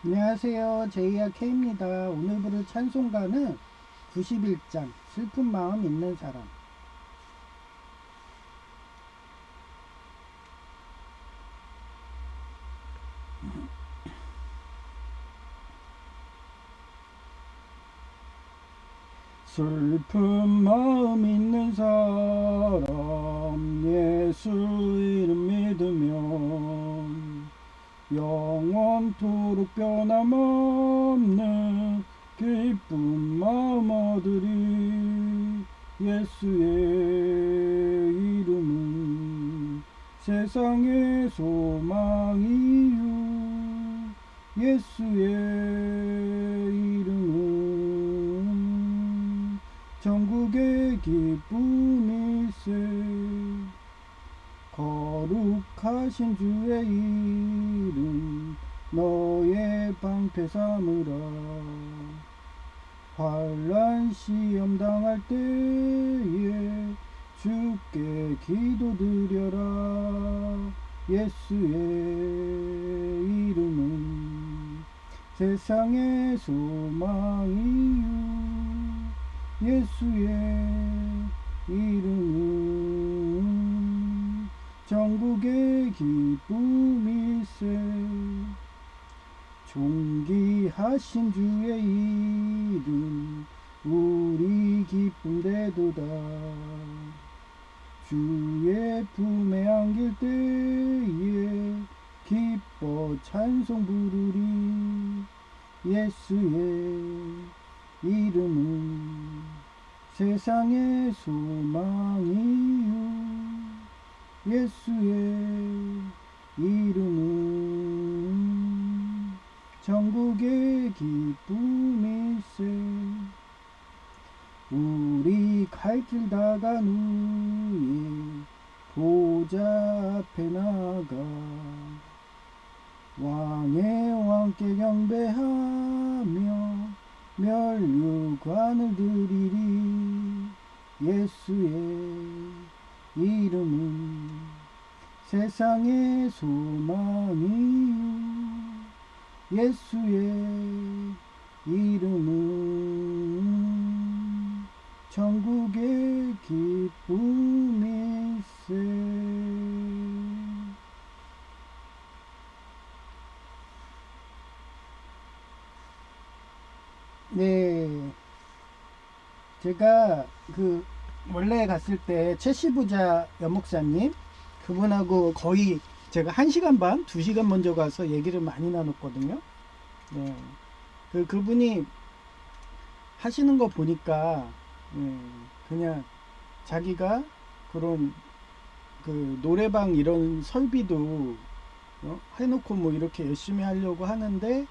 안녕하세요. 제이야 K입니다. 오늘 부를 찬송가는 91장 슬픈 마음 있는 사람. 슬픈 마음 있는 사람 예수 이름 믿으면 영원토록 변함없는 기쁜 마음 얻으리. 예수의 이름은 세상의 소망이요 예수의 이름은 전국의 기쁨일세. 거룩하신 주의 이름 너의 방패 삼으라. 환난 시험 당할 때에 주께 기도드려라. 예수의 이름은 세상의 소망이요 예수의 이름은 전국의 기쁨일세. 존귀하신 주의 이름 우리 기쁨되도다. 주의 품에 안길 때에 기뻐 찬송 부르리. 예수의 이름은 세상의 소망이요 예수의 이름은 전국의 기쁨일세. 우리 갈 길 다간 후에 보좌 앞에 나가 왕의 왕께 경배하며 멸류관을 드리리. 예수의 이름은 세상의 소망이요 예수의 이름은 천국의 기쁨일세. 네, 제가 원래 갔을 때 최시부자 연목사님 그분하고 거의 제가 1시간 반, 2시간 먼저 가서 얘기를 많이 나눴거든요. 네. 그분이 하시는 거 보니까 그냥 자기가 그런 노래방 이런 설비도 해놓고 뭐 이렇게 열심히 하려고 하는데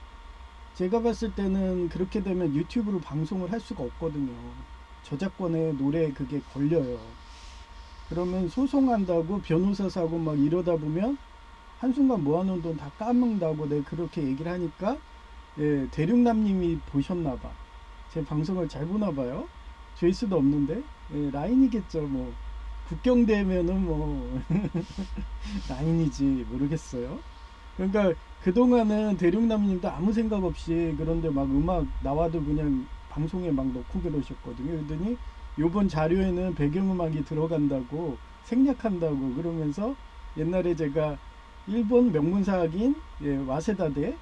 제가 봤을 때는 그렇게 되면 유튜브로 방송을 할 수가 없거든요. 저작권에 노래 그게 걸려요. 그러면 소송한다고 변호사 사고 막 이러다 보면 한순간 모아놓은 돈 다 까먹는다고 내가 그렇게 얘기를 하니까 대륙남님이 보셨나봐. 제 방송을 잘 보나봐요. 조회수도 없는데 라인이겠죠. 뭐 국경대면은 뭐 라인이지 모르겠어요. 그러니까 그동안은 대륙남님도 아무 생각 없이 그런데 막 음악 나와도 그냥 방송에 막 넣고 그러셨거든요. 그러더니 요번 자료에는 배경음악이 들어간다고 생략한다고 그러면서 옛날에 제가 일본 명문사학인 와세다대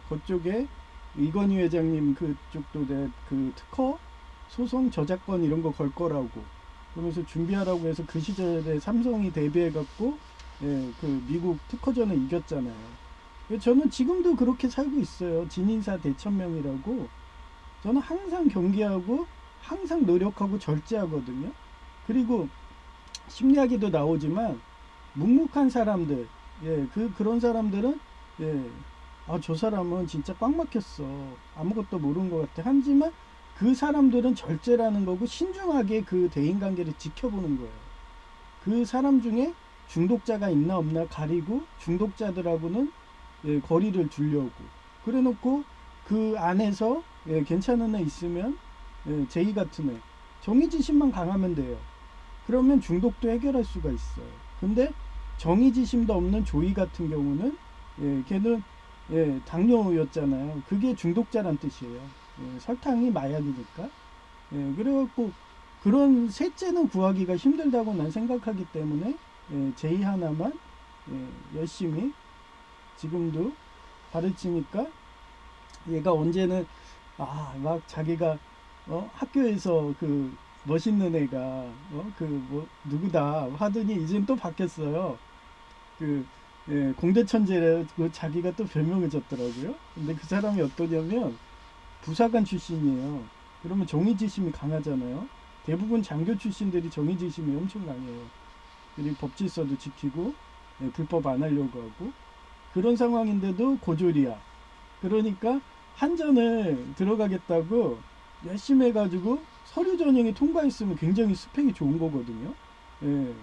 그쪽에 이건희 회장님 그쪽도 그 특허 소송 저작권 이런 거 걸 거라고 그러면서 준비하라고 해서 그 시절에 삼성이 데뷔해 갖고 그 미국 특허전을 이겼잖아요. 저는 지금도 그렇게 살고 있어요. 진인사 대천명이라고. 저는 항상 경계하고 항상 노력하고 절제하거든요. 그리고 심리학에도 나오지만 묵묵한 사람들, 그런 사람들은 저 사람은 진짜 꽉 막혔어. 아무것도 모르는 것 같아. 하지만 그 사람들은 절제라는 거고 신중하게 그 대인관계를 지켜보는 거예요. 그 사람 중에 중독자가 있나 없나 가리고 중독자들하고는 거리를 두려고 그래놓고 그 안에서 괜찮은 애 있으면 제이 같은 애 정의지심만 강하면 돼요. 그러면 중독도 해결할 수가 있어요. 근데 정의지심도 없는 조이 같은 경우는 걔는 예, 당뇨였잖아요. 그게 중독자란 뜻이에요. 예, 설탕이 마약이니까. 예, 그래갖고 그런 셋째는 구하기가 힘들다고 난 생각하기 때문에 예, 제이 하나만 열심히 지금도 가르치니까 얘가 언제는 막 자기가 학교에서 그 멋있는 애가 그 뭐 누구다 하더니 이젠 또 바뀌었어요. 그 공대 천재라고 자기가 또 별명을 줬더라고요. 근데 그 사람이 어떠냐면 부사관 출신이에요. 그러면 정의지심이 강하잖아요. 대부분 장교 출신들이 정의지심이 엄청 강해요. 그리고 법질서도 지키고 불법 안 하려고 하고 그런 상황인데도 고졸이야. 그러니까 한전을 들어가겠다고 열심히 해가지고 서류 전형이 통과했으면 굉장히 스펙이 좋은 거거든요. 예.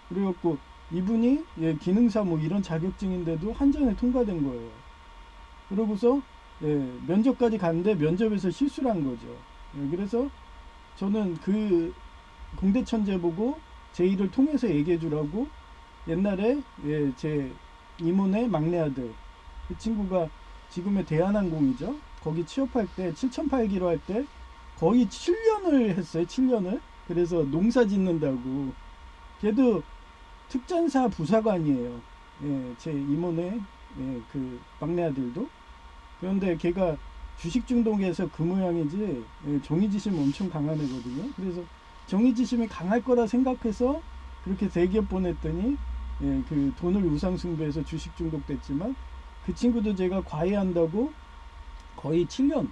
그래갖고 이분이 기능사 뭐 이런 자격증인데도 한전에 통과된 거예요. 그러고서 면접까지 갔는데 면접에서 실수를 한 거죠. 그래서 저는 그 공대 천재 보고 제2를 통해서 얘기해 주라고 옛날에 제 이모네 막내 아들 그 친구가 지금의 대한항공이죠. 거기 취업할 때 7,800km 할 때 거의 7년을 했어요. 7년을. 그래서 농사 짓는다고. 걔도 특전사 부사관이에요. 제 이모네 그 막내 아들도. 그런데 걔가 주식 중독에서 그 모양이지 정의지심 엄청 강한 애거든요. 그래서 정의지심이 강할 거라 생각해서 그렇게 대기업 보냈더니 그 돈을 우상숭배해서 주식 중독됐지만 그 친구도 제가 과외한다고 거의 7년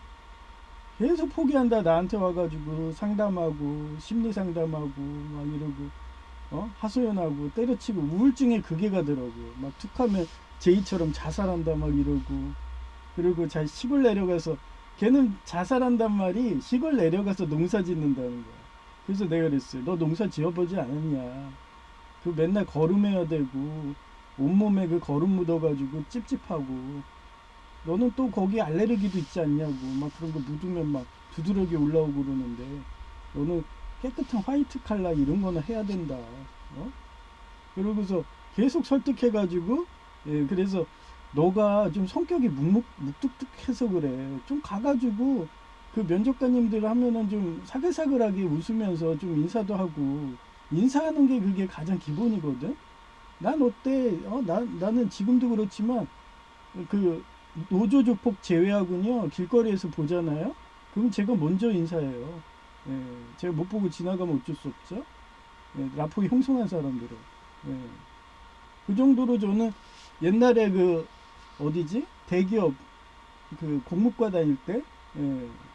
계속 포기한다 나한테 와가지고 상담하고 심리 상담하고 막 이러고 하소연하고 때려치고 우울증에 그게 가더라고요. 막 툭하면 제이처럼 자살한다 막 이러고 그리고 자 시골 내려가서 걔는 자살한단 말이 시골 내려가서 농사 짓는다는 거야. 그래서 내가 그랬어요. 너 농사 지어보지 않았냐. 그 맨날 걸음해야 되고 온몸에 그 걸음 묻어가지고 찝찝하고 너는 또 거기 알레르기도 있지 않냐고 막 그런 거 묻으면 막 두드러기 올라오고 그러는데 너는 깨끗한 화이트 칼라 이런 거는 해야 된다. 그러고서 계속 설득해가지고 그래서 너가 좀 성격이 묵뚝뚝해서 그래. 좀 가가지고 그 면접관님들 하면은 좀 사글사글하게 웃으면서 좀 인사도 하고 인사하는 게 그게 가장 기본이거든. 난 어때? 나는 지금도 그렇지만 그 노조 조폭 제외하고요 길거리에서 보잖아요. 그럼 제가 먼저 인사해요. 제가 못 보고 지나가면 어쩔 수 없죠. 라포기 형성한 사람들은. 그 정도로 저는 옛날에 그 어디지 대기업 그 공무과 다닐 때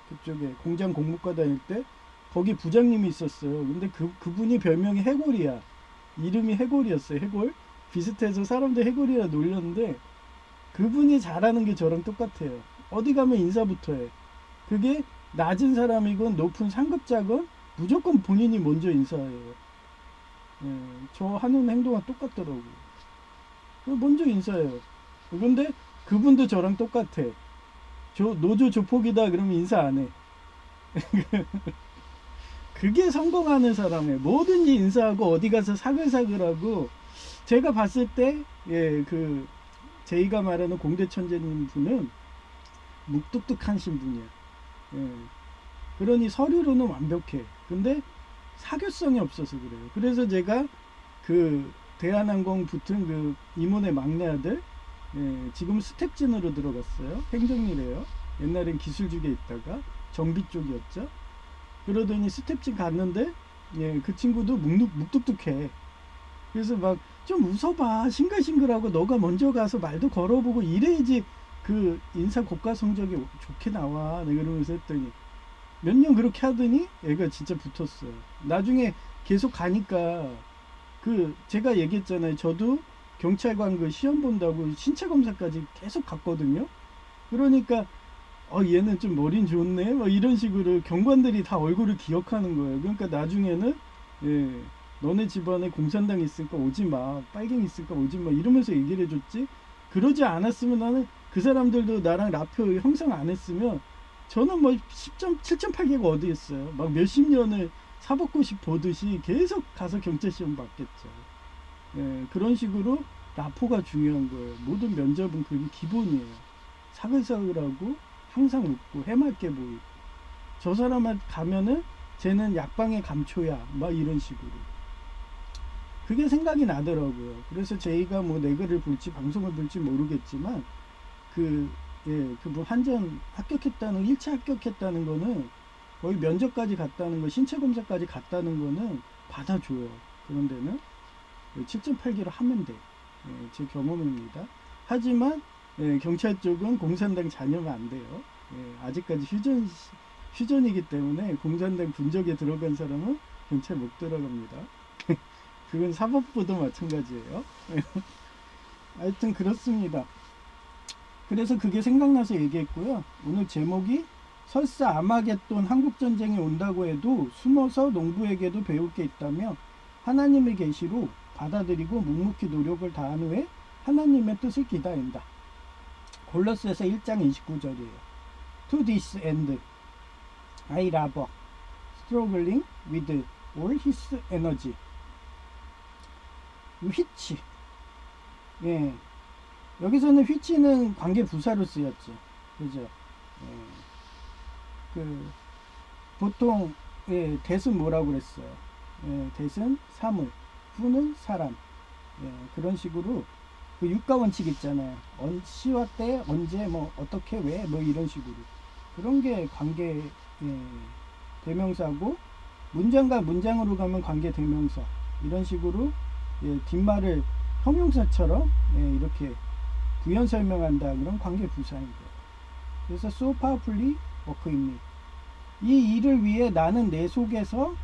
그쪽에 공장 공무과 다닐 때 거기 부장님이 있었어요. 근데 그분이 별명이 해골이야. 이름이 해골이었어요. 해골 비슷해서 사람들 해골이라 놀렸는데 그분이 잘하는 게 저랑 똑같아요. 어디 가면 인사부터 해. 그게 낮은 사람이건 높은 상급자건 무조건 본인이 먼저 인사해요. 저 하는 행동과 똑같더라고요. 먼저 인사해요. 근데 그분도 저랑 똑같아. 노조 조폭이다 그러면 인사 안 해. 그게 성공하는 사람이에요. 뭐든지 인사하고 어디 가서 사글사글하고 제가 봤을 때 그 제이가 말하는 공대 천재님 분은 묵뚝뚝하신 분이야. 그러니 서류로는 완벽해. 근데 사교성이 없어서 그래요. 그래서 제가 그 대한항공 붙은 그 이모네 막내 아들 지금 스텝진으로 들어갔어요. 행정일이에요. 옛날엔 기술직에 있다가 정비 쪽이었죠. 그러더니 스텝진 갔는데 그 친구도 묵뚝뚝해. 그래서 막 좀 웃어봐. 싱글싱글하고 너가 먼저 가서 말도 걸어보고 이래야지 그 인사 고과 성적이 좋게 나와. 내가 그러면서 했더니 몇 년 그렇게 하더니 애가 진짜 붙었어요. 나중에 계속 가니까 그 제가 얘기했잖아요. 저도 경찰관 그 시험 본다고 신체 검사까지 계속 갔거든요. 그러니까 얘는 좀 머린 좋네 뭐 이런 식으로 경관들이 다 얼굴을 기억하는 거예요. 그러니까 나중에는 너네 집안에 공산당 있으니까 오지마, 빨갱이 있으니까 오지마 이러면서 얘기를 해줬지. 그러지 않았으면 나는 그 사람들도 나랑 라표 형성 안 했으면 저는 뭐 7.8개가 어디 있어요. 막 몇십 년을 사법고시 보듯이 계속 가서 경찰 시험 봤겠죠. 그런 식으로 라포가 중요한 거예요. 모든 면접은 그게 기본이에요. 사글사글하고 항상 웃고 해맑게 보이고, 저 사람한테 가면은 쟤는 약방의 감초야 막 이런 식으로 그게 생각이 나더라고요. 그래서 제이가 뭐 내글을 볼지 방송을 볼지 모르겠지만 그 뭐 한전 합격했다는 1차 합격했다는 거는 거의 면접까지 갔다는 거, 신체 검사까지 갔다는 거는 받아줘요. 그런 데는 7.8기로 하면 돼. 제 경험입니다. 하지만 경찰 쪽은 공산당 자녀가 안 돼요. 아직까지 휴전이기 때문에 공산당 군적에 들어간 사람은 경찰 못 들어갑니다. 그건 사법부도 마찬가지예요. 하여튼 그렇습니다. 그래서 그게 생각나서 얘기했고요. 오늘 제목이 설사 아마겟돈 한국전쟁이 온다고 해도 숨어서 농부에게도 배울 게 있다며 하나님의 계시로 받아들이고 묵묵히 노력을 다한 후에 하나님의 뜻을 기다린다. 골로새서 1장 29절이에요. To this end I labor, struggling with all his energy. which, 여기서는 which는 관계 부사로 쓰였죠. 그죠? 보통 that은 뭐라고 그랬어요? that은 사물, who는 사람. 그런 식으로 그 육가 원칙 있잖아요. 시와 때, 언제, 뭐 어떻게, 왜, 뭐 이런 식으로 그런 게 관계 대명사고, 문장과 문장으로 가면 관계 대명사, 이런 식으로 뒷말을 형용사처럼 이렇게 부연 설명한다. 그런 관계 부사인 거예요. 그래서 so powerfully work in me. 이 일을 위해 나는 내 속에서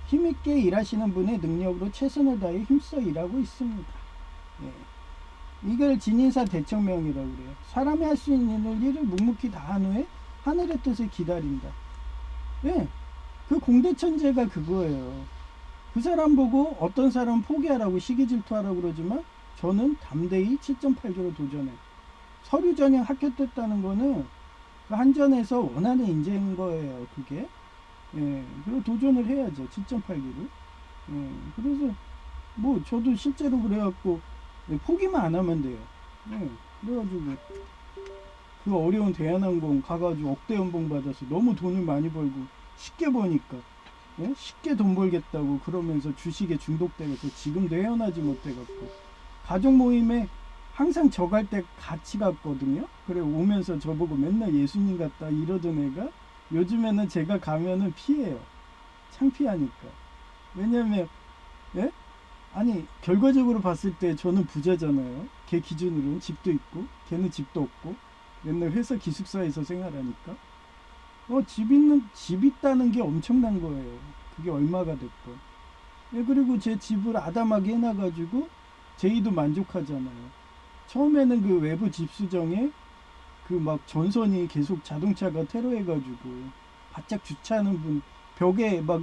힘있게 일하시는 분의 능력으로 최선을 다해 힘써 일하고 있습니다. 이걸 진인사 대청명이라고 그래요. 사람이 할 수 있는 일을 묵묵히 다한 후에 하늘의 뜻을 기다린다. 그 공대천재가 그거예요. 그 사람 보고 어떤 사람 포기하라고 시기질투하라고 그러지만 저는 담대히 7.8기로 도전해. 서류 전형 합격됐다는 거는 그 한전에서 원하는 인재인 거예요. 그게. 그리고 도전을 해야죠. 7.8기로. 그래서 뭐 저도 실제로 그래갖고 포기만 안 하면 돼요. 그래가지고 그 어려운 대한항공 가가지고 억대 연봉 받아서 너무 돈을 많이 벌고 쉽게 버니까 쉽게 돈 벌겠다고 그러면서 주식에 중독돼서 지금도 헤어나지 못해갖고 가족 모임에 항상 저 갈 때 같이 갔거든요. 그래 오면서 저보고 맨날 예수님 같다 이러던 애가 요즘에는 제가 가면은 피해요. 창피하니까. 왜냐면 아니 결과적으로 봤을 때 저는 부자잖아요. 걔 기준으로는 집도 있고 걔는 집도 없고 맨날 회사 기숙사에서 생활하니까 집 있다는 게 엄청난 거예요. 그게 얼마가 됐건. 그리고 제 집을 아담하게 해놔가지고 제이도 만족하잖아요. 처음에는 그 외부 집 수정에 그 막 전선이 계속 자동차가 테러해가지고 바짝 주차하는 분 벽에 막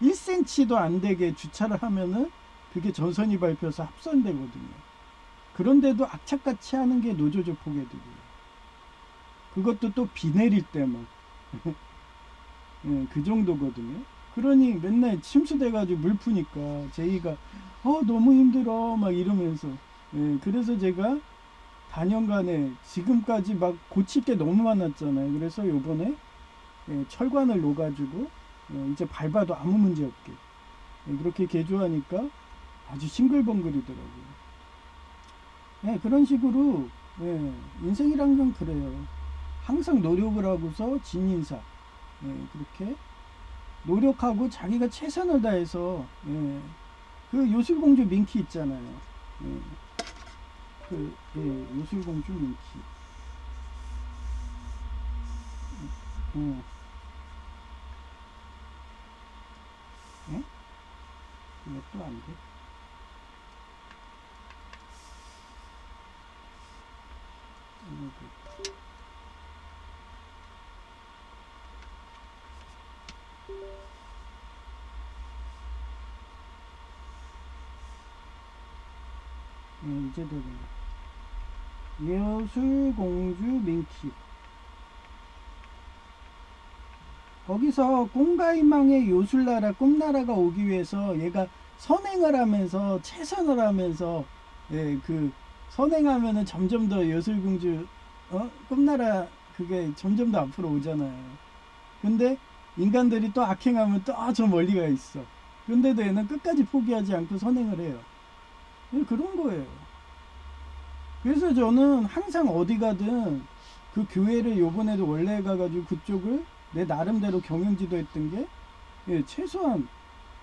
1cm도 안 되게 주차를 하면은 그게 전선이 밟혀서 합선되거든요. 그런데도 악착같이 하는 게 노조적 포개들이에요. 그것도 또 비 내릴 때만. 그 정도거든요. 그러니 맨날 침수돼가지고 물 푸니까 제이가 너무 힘들어 막 이러면서 그래서 제가 다년간에 지금까지 막 고칠 게 너무 많았잖아요. 그래서 요번에 철관을 놓아가지고 이제 밟아도 아무 문제 없게 그렇게 개조하니까 아주 싱글벙글이더라고요. 그런 식으로 인생이란 건 그래요. 항상 노력을 하고서 진인사 그렇게 노력하고 자기가 최선을 다해서 그 요술공주 민키 있잖아요. 요술공주 민키. 이게 또 안 돼. 이제 되네. 요술공주 민키. 거기서 꿈과 희망의 요술나라 꿈나라가 오기 위해서 얘가 선행을 하면서 최선을 하면서 예, 그 선행하면은 점점 더 요술공주 꿈나라 그게 점점 더 앞으로 오잖아요. 근데 인간들이 또 악행하면 또 저 멀리 가 있어. 근데도 얘는 끝까지 포기하지 않고 선행을 해요. 예, 그런 거예요. 그래서 저는 항상 어디 가든 그 교회를 요번에도 원래 가가지고 그쪽을 내 나름대로 경영지도 했던 게 예, 최소한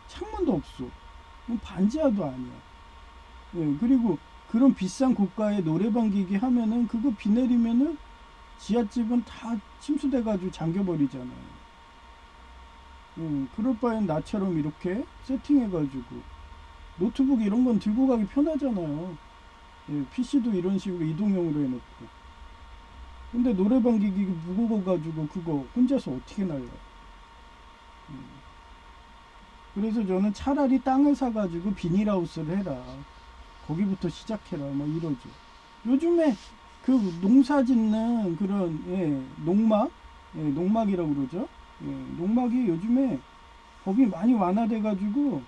창문도 없어. 반지하도 아니야. 예, 그리고 그런 비싼 고가의 노래방 기기 하면은 그거 비 내리면은 지하집은 다 침수돼가지고 잠겨버리잖아요. 그럴 바엔 나처럼 이렇게 세팅해가지고 노트북 이런 건 들고 가기 편하잖아요. 예, PC도 이런 식으로 이동용으로 해놓고. 근데 노래방 기기 무거워가지고 그거 혼자서 어떻게 날려? 그래서 저는 차라리 땅을 사가지고 비닐하우스를 해라. 거기부터 시작해라. 뭐 이러죠. 요즘에 그 농사 짓는 그런 농막, 농막이라고 그러죠. 농막이 요즘에 법이 많이 완화돼가지고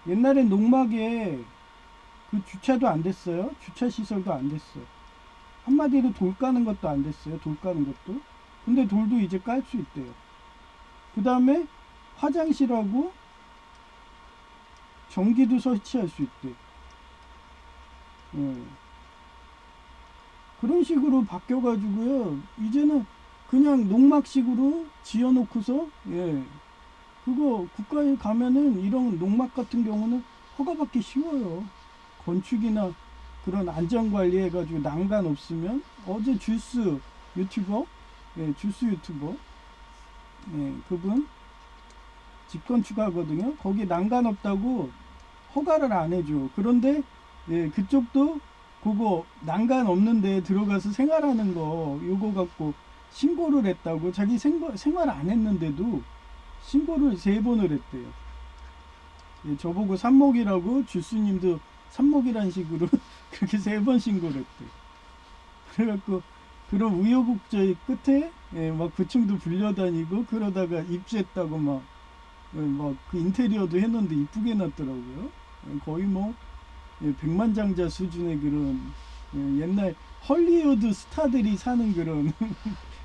옛날엔 농막에 그 주차도 안 됐어요. 주차 시설도 안 됐어. 한마디로 돌 까는 것도 안 됐어요. 돌 까는 것도. 근데 돌도 이제 깔 수 있대요. 그 다음에 화장실하고 전기도 설치할 수 있대. 예. 그런 식으로 바뀌어가지고요. 이제는 그냥 농막식으로 지어놓고서 그거 국가에 가면은 이런 농막 같은 경우는 허가받기 쉬워요. 건축이나 그런 안전관리 해가지고 난간 없으면 어제 주스 유튜버 주스 유튜버 그분 집건축 하거든요. 거기 난간 없다고 허가를 안 해줘. 그런데 그쪽도 그거 난간 없는데 들어가서 생활하는 거 요거 갖고 신고를 했다고. 자기 생활 안 했는데도 신고를 3번을 했대요. 저보고 삽목이라고 주스님도 삽목이란 식으로 그렇게 3번 신고를 했대. 그래갖고 그런 우여곡절 끝에 막 구청도 불려다니고 그러다가 입주했다고 막 그 인테리어도 해놓는데 이쁘게 놨더라고요. 거의 뭐 백만장자 수준의 그런 옛날 헐리우드 스타들이 사는 그런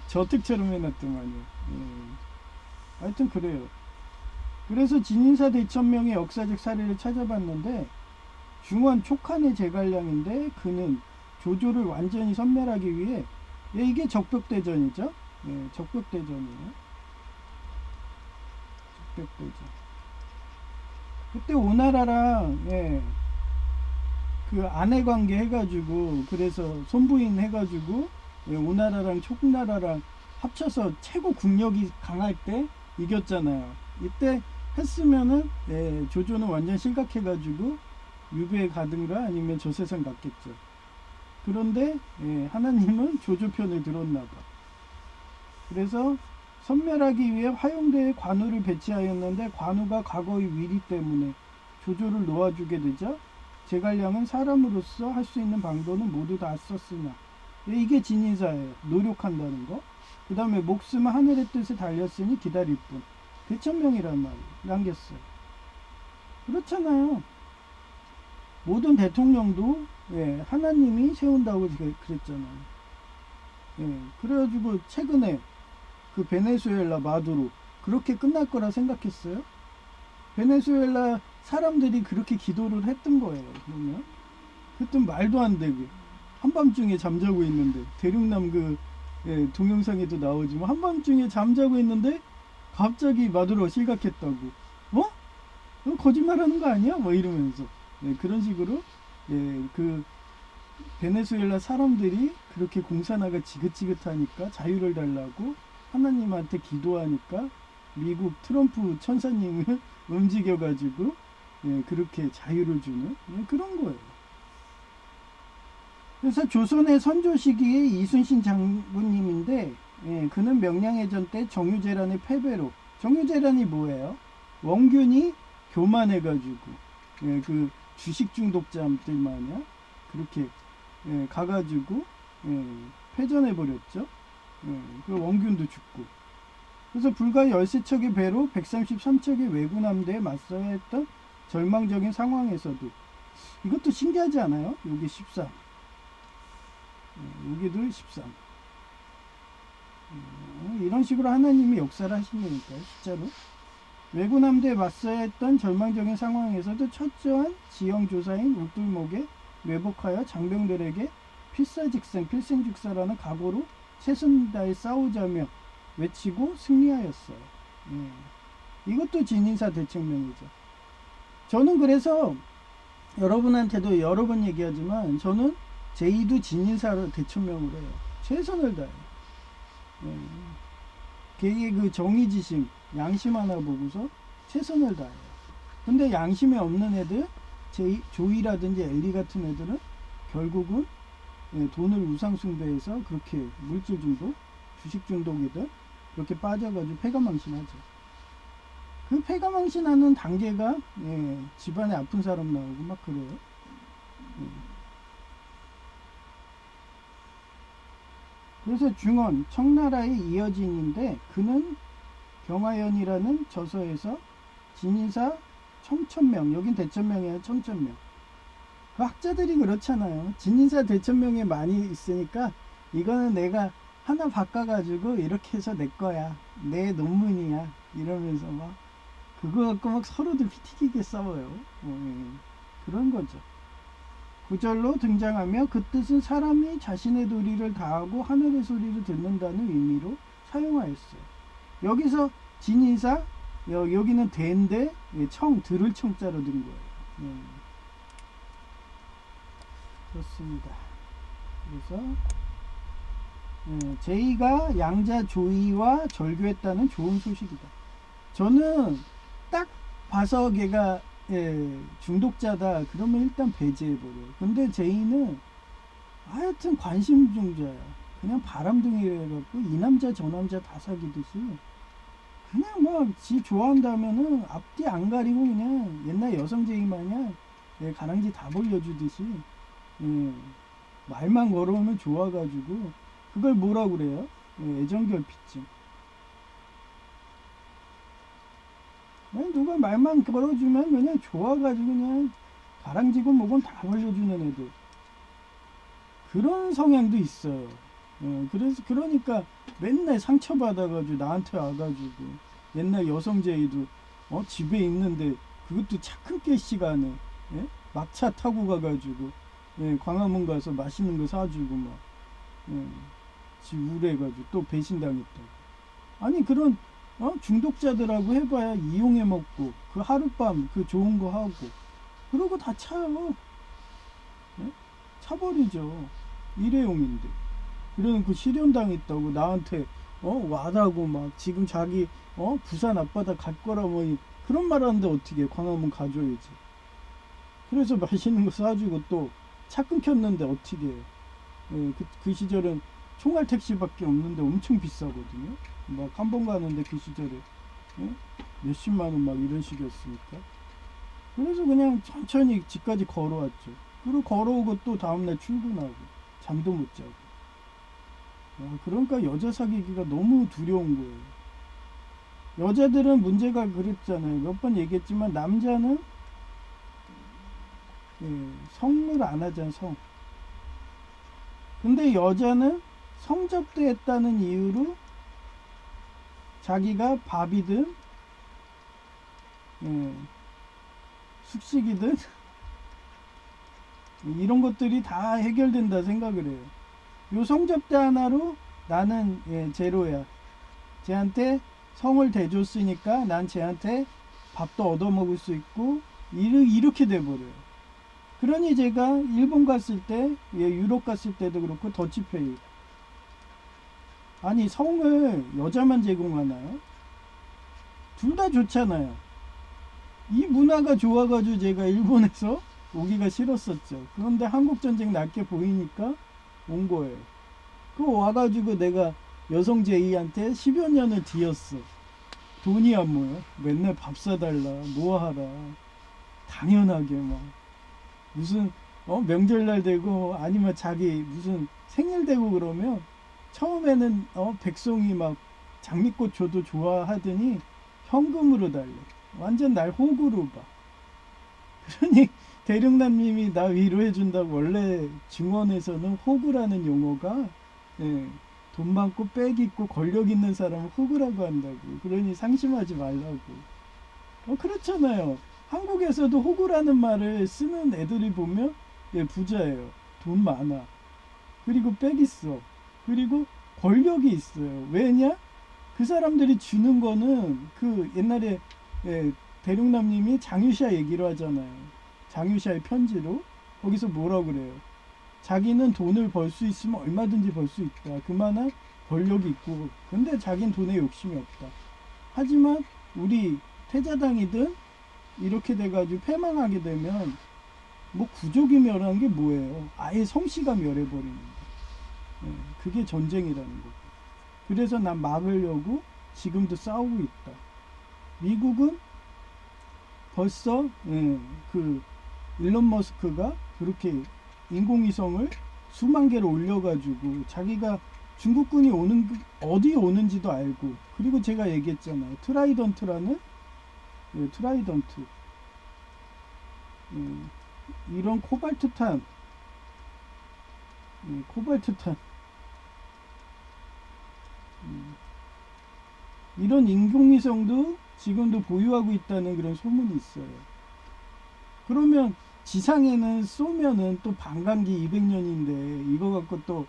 저택처럼 해놨더만요. 하여튼 그래요. 그래서 진인사 대천명의 역사적 사례를 찾아봤는데 중원 촉한의 제갈량인데 그는 조조를 완전히 섬멸하기 위해 이게 적벽대전이죠. 적벽대전이에요. 적벽대전. 그때 오나라랑 그 아내 관계 해가지고 그래서 손부인 해가지고 오나라랑 촉나라랑 합쳐서 최고 국력이 강할 때 이겼잖아요. 이때 했으면은 조조는 완전 실각해가지고 유배에 가든가 아니면 저 세상 갔겠죠. 그런데 하나님은 조조 편을 들었나봐. 그래서 섬멸하기 위해 화용대에 관우를 배치하였는데 관우가 과거의 위리 때문에 조조를 놓아주게 되자 제갈량은 사람으로서 할 수 있는 방도는 모두 다 썼으나 이게 진인사예요. 노력한다는 거. 그 다음에 목숨은 하늘의 뜻에 달렸으니 기다릴 뿐. 대천명이란 말을 남겼어요. 그렇잖아요. 모든 대통령도 하나님이 세운다고 그랬잖아요. 그래가지고 최근에 그 베네수엘라 마두로 그렇게 끝날 거라 생각했어요? 베네수엘라 사람들이 그렇게 기도를 했던 거예요. 그러면 그땐 말도 안 되게 한밤중에 잠자고 있는데 대륙남 그 동영상에도 나오지만 한밤중에 잠자고 있는데 갑자기 마두로 실각했다고. 너 거짓말하는 거 아니야? 뭐 이러면서 그런 식으로 그 베네수엘라 사람들이 그렇게 공산화가 지긋지긋하니까 자유를 달라고 하나님한테 기도하니까 미국 트럼프 천사님을 움직여가지고 그렇게 자유를 주는 그런 거예요. 그래서 조선의 선조 시기에 이순신 장군님인데 그는 명량해전 때 정유재란의 패배로 정유재란이 뭐예요? 원균이 교만해가지고 그 주식 중독자들 마냥 그렇게 가가지고 패전해버렸죠. 그 원균도 죽고. 그래서 불과 13척의 배로 133척의 왜군 함대에 맞서야 했던 절망적인 상황에서도 이것도 신기하지 않아요? 여기 13. 여기도 13. 이런 식으로 하나님이 역사를 하시니까요, 숫자로. 왜군 함대에 맞서야 했던 절망적인 상황에서도 철저한 지형조사인 울돌목에 매복하여 장병들에게 필사직생, 필생직사라는 각오로 최선을 다해 싸우자며 외치고 승리하였어요. 이것도 진인사 대책명이죠. 저는 그래서 여러분한테도 여러 번 얘기하지만 저는 제2도 진인사를 대천명으로 해요. 최선을 다해요. 걔의 그 정의지심, 양심 하나 보고서 최선을 다해요. 근데 양심이 없는 애들, 조이라든지 엘리 같은 애들은 결국은 돈을 우상숭배해서 그렇게 물질 중독, 주식 중독이든 그렇게 빠져가지고 패가망신하죠. 그 패가망신하는 단계가 집안에 아픈 사람 나오고 막 그래요. 그래서 중원 청나라의 이어진인데 그는 경화연이라는 저서에서 진인사 청천명, 여긴 대천명이야. 청천명. 그 학자들이 그렇잖아요. 진인사 대천명에 많이 있으니까 이거는 내가 하나 바꿔가지고 이렇게 해서 내 거야, 내 논문이야 이러면서 막 그거 갖고 막 서로들 피튀기게 싸워요. 그런 거죠. 구절로 등장하며 그 뜻은 사람이 자신의 도리를 다하고 하늘의 소리를 듣는다는 의미로 사용하였어요. 여기서 진인사, 여기는 대인데 청, 들을 청자로 든 거예요. 그렇습니다. 그래서 제이가 양자 조이와 절교했다는 좋은 소식이다. 저는 딱 봐서 걔가 중독자다 그러면 일단 배제해버려요. 근데 제이는 하여튼 관심종자야. 그냥 바람둥이래갖고 이 남자 저 남자 다 사귀듯이 그냥 막 지 좋아한다면은 앞뒤 안 가리고 그냥 옛날 여성 제이 마냥 가랑지 다 벌려주듯이 말만 걸어오면 좋아가지고 그걸 뭐라 그래요? 애정결핍증. 누가 말만 걸어주면 그냥 좋아가지고 그냥 가랑지고 뭐건 다 벌려주는 애들. 그런 성향도 있어요. 그래서 그러니까 맨날 상처받아가지고 나한테 와가지고 옛날 여성제이도 집에 있는데 그것도 차 큰게 시간에 막차 타고 가가지고 광화문 가서 맛있는 거 사주고 막 지 우울해가지고 또 배신당했다고. 아니 그런 중독자들하고 해봐야 이용해 먹고 그 하룻밤 그 좋은 거 하고 그러고 다 차요. 차버리죠. 일회용인데. 그러는 그 실현당했다고 나한테 와라고 막 지금 자기 부산 앞바다 갈 거라 뭐 그런 말 하는데 어떻게 광화문 가줘야지. 그래서 맛있는 거 사주고 또 차 끊겼는데 어떻게 해. 그 시절은 총알 택시밖에 없는데 엄청 비싸거든요. 막 한 번 가는데 그 시절에 몇십만 원 막 이런 식이었으니까. 그래서 그냥 천천히 집까지 걸어왔죠. 그리고 걸어오고 또 다음날 출근하고 잠도 못 자고. 그러니까 여자 사귀기가 너무 두려운 거예요. 여자들은 문제가 그랬잖아요. 몇 번 얘기했지만 남자는 성을 안 하잖아. 성. 근데 여자는 성접대했다는 이유로 자기가 밥이든 숙식이든 이런 것들이 다 해결된다 생각을 해요. 요 성접대 하나로 나는 제로야. 쟤한테 성을 대줬으니까 난 쟤한테 밥도 얻어먹을 수 있고 이렇게 돼버려요. 그러니 제가 일본 갔을 때 유럽 갔을 때도 그렇고 더치페이 아니 성을 여자만 제공하나요? 둘 다 좋잖아요. 이 문화가 좋아가지고 제가 일본에서 오기가 싫었었죠. 그런데 한국전쟁 낮게 보이니까 온 거예요. 그 와가지고 내가 여성 제이한테 10여 년을 뒤었어. 돈이 안 모여. 맨날 밥 사달라 뭐하라. 당연하게 막 무슨 명절날 되고 아니면 자기 무슨 생일 되고 그러면 처음에는 백송이 막 장미꽃 줘도 좋아하더니 현금으로 달래. 완전 날 호구로 봐. 그러니 대륙남님이 나 위로해준다고. 원래 중원에서는 호구라는 용어가, 예, 돈 많고 빽 있고 권력 있는 사람은 호구라고 한다고. 그러니 상심하지 말라고. 그렇잖아요. 한국에서도 호구라는 말을 쓰는 애들이 보면, 예, 부자예요. 돈 많아. 그리고 빽 있어. 그리고 권력이 있어요. 왜냐? 그 사람들이 주는 거는 그 옛날에, 예, 대륙남님이 장유샤 얘기로 하잖아요. 장유샤의 편지로 거기서 뭐라고 그래요? 자기는 돈을 벌 수 있으면 얼마든지 벌 수 있다. 그만한 권력이 있고, 근데 자기는 돈에 욕심이 없다. 하지만 우리 태자당이든 이렇게 돼가지고 패망하게 되면 뭐 구족이 멸한 게 뭐예요? 아예 성씨가 멸해버리는 거. 예, 그게 전쟁이라는 거고. 그래서 난 막으려고 지금도 싸우고 있다. 미국은 벌써, 예, 그 일론 머스크가 그렇게 인공위성을 수만 개를 올려가지고 자기가 중국군이 오는 어디에 오는지도 알고, 그리고 제가 얘기했잖아요. 트라이던트라는, 예, 트라이던트, 이런 코발트탄, 코발트탄, 이런 인공위성도 지금도 보유하고 있다는 그런 소문이 있어요. 그러면 지상에는 쏘면은 또 반감기 200년인데 이거 갖고 또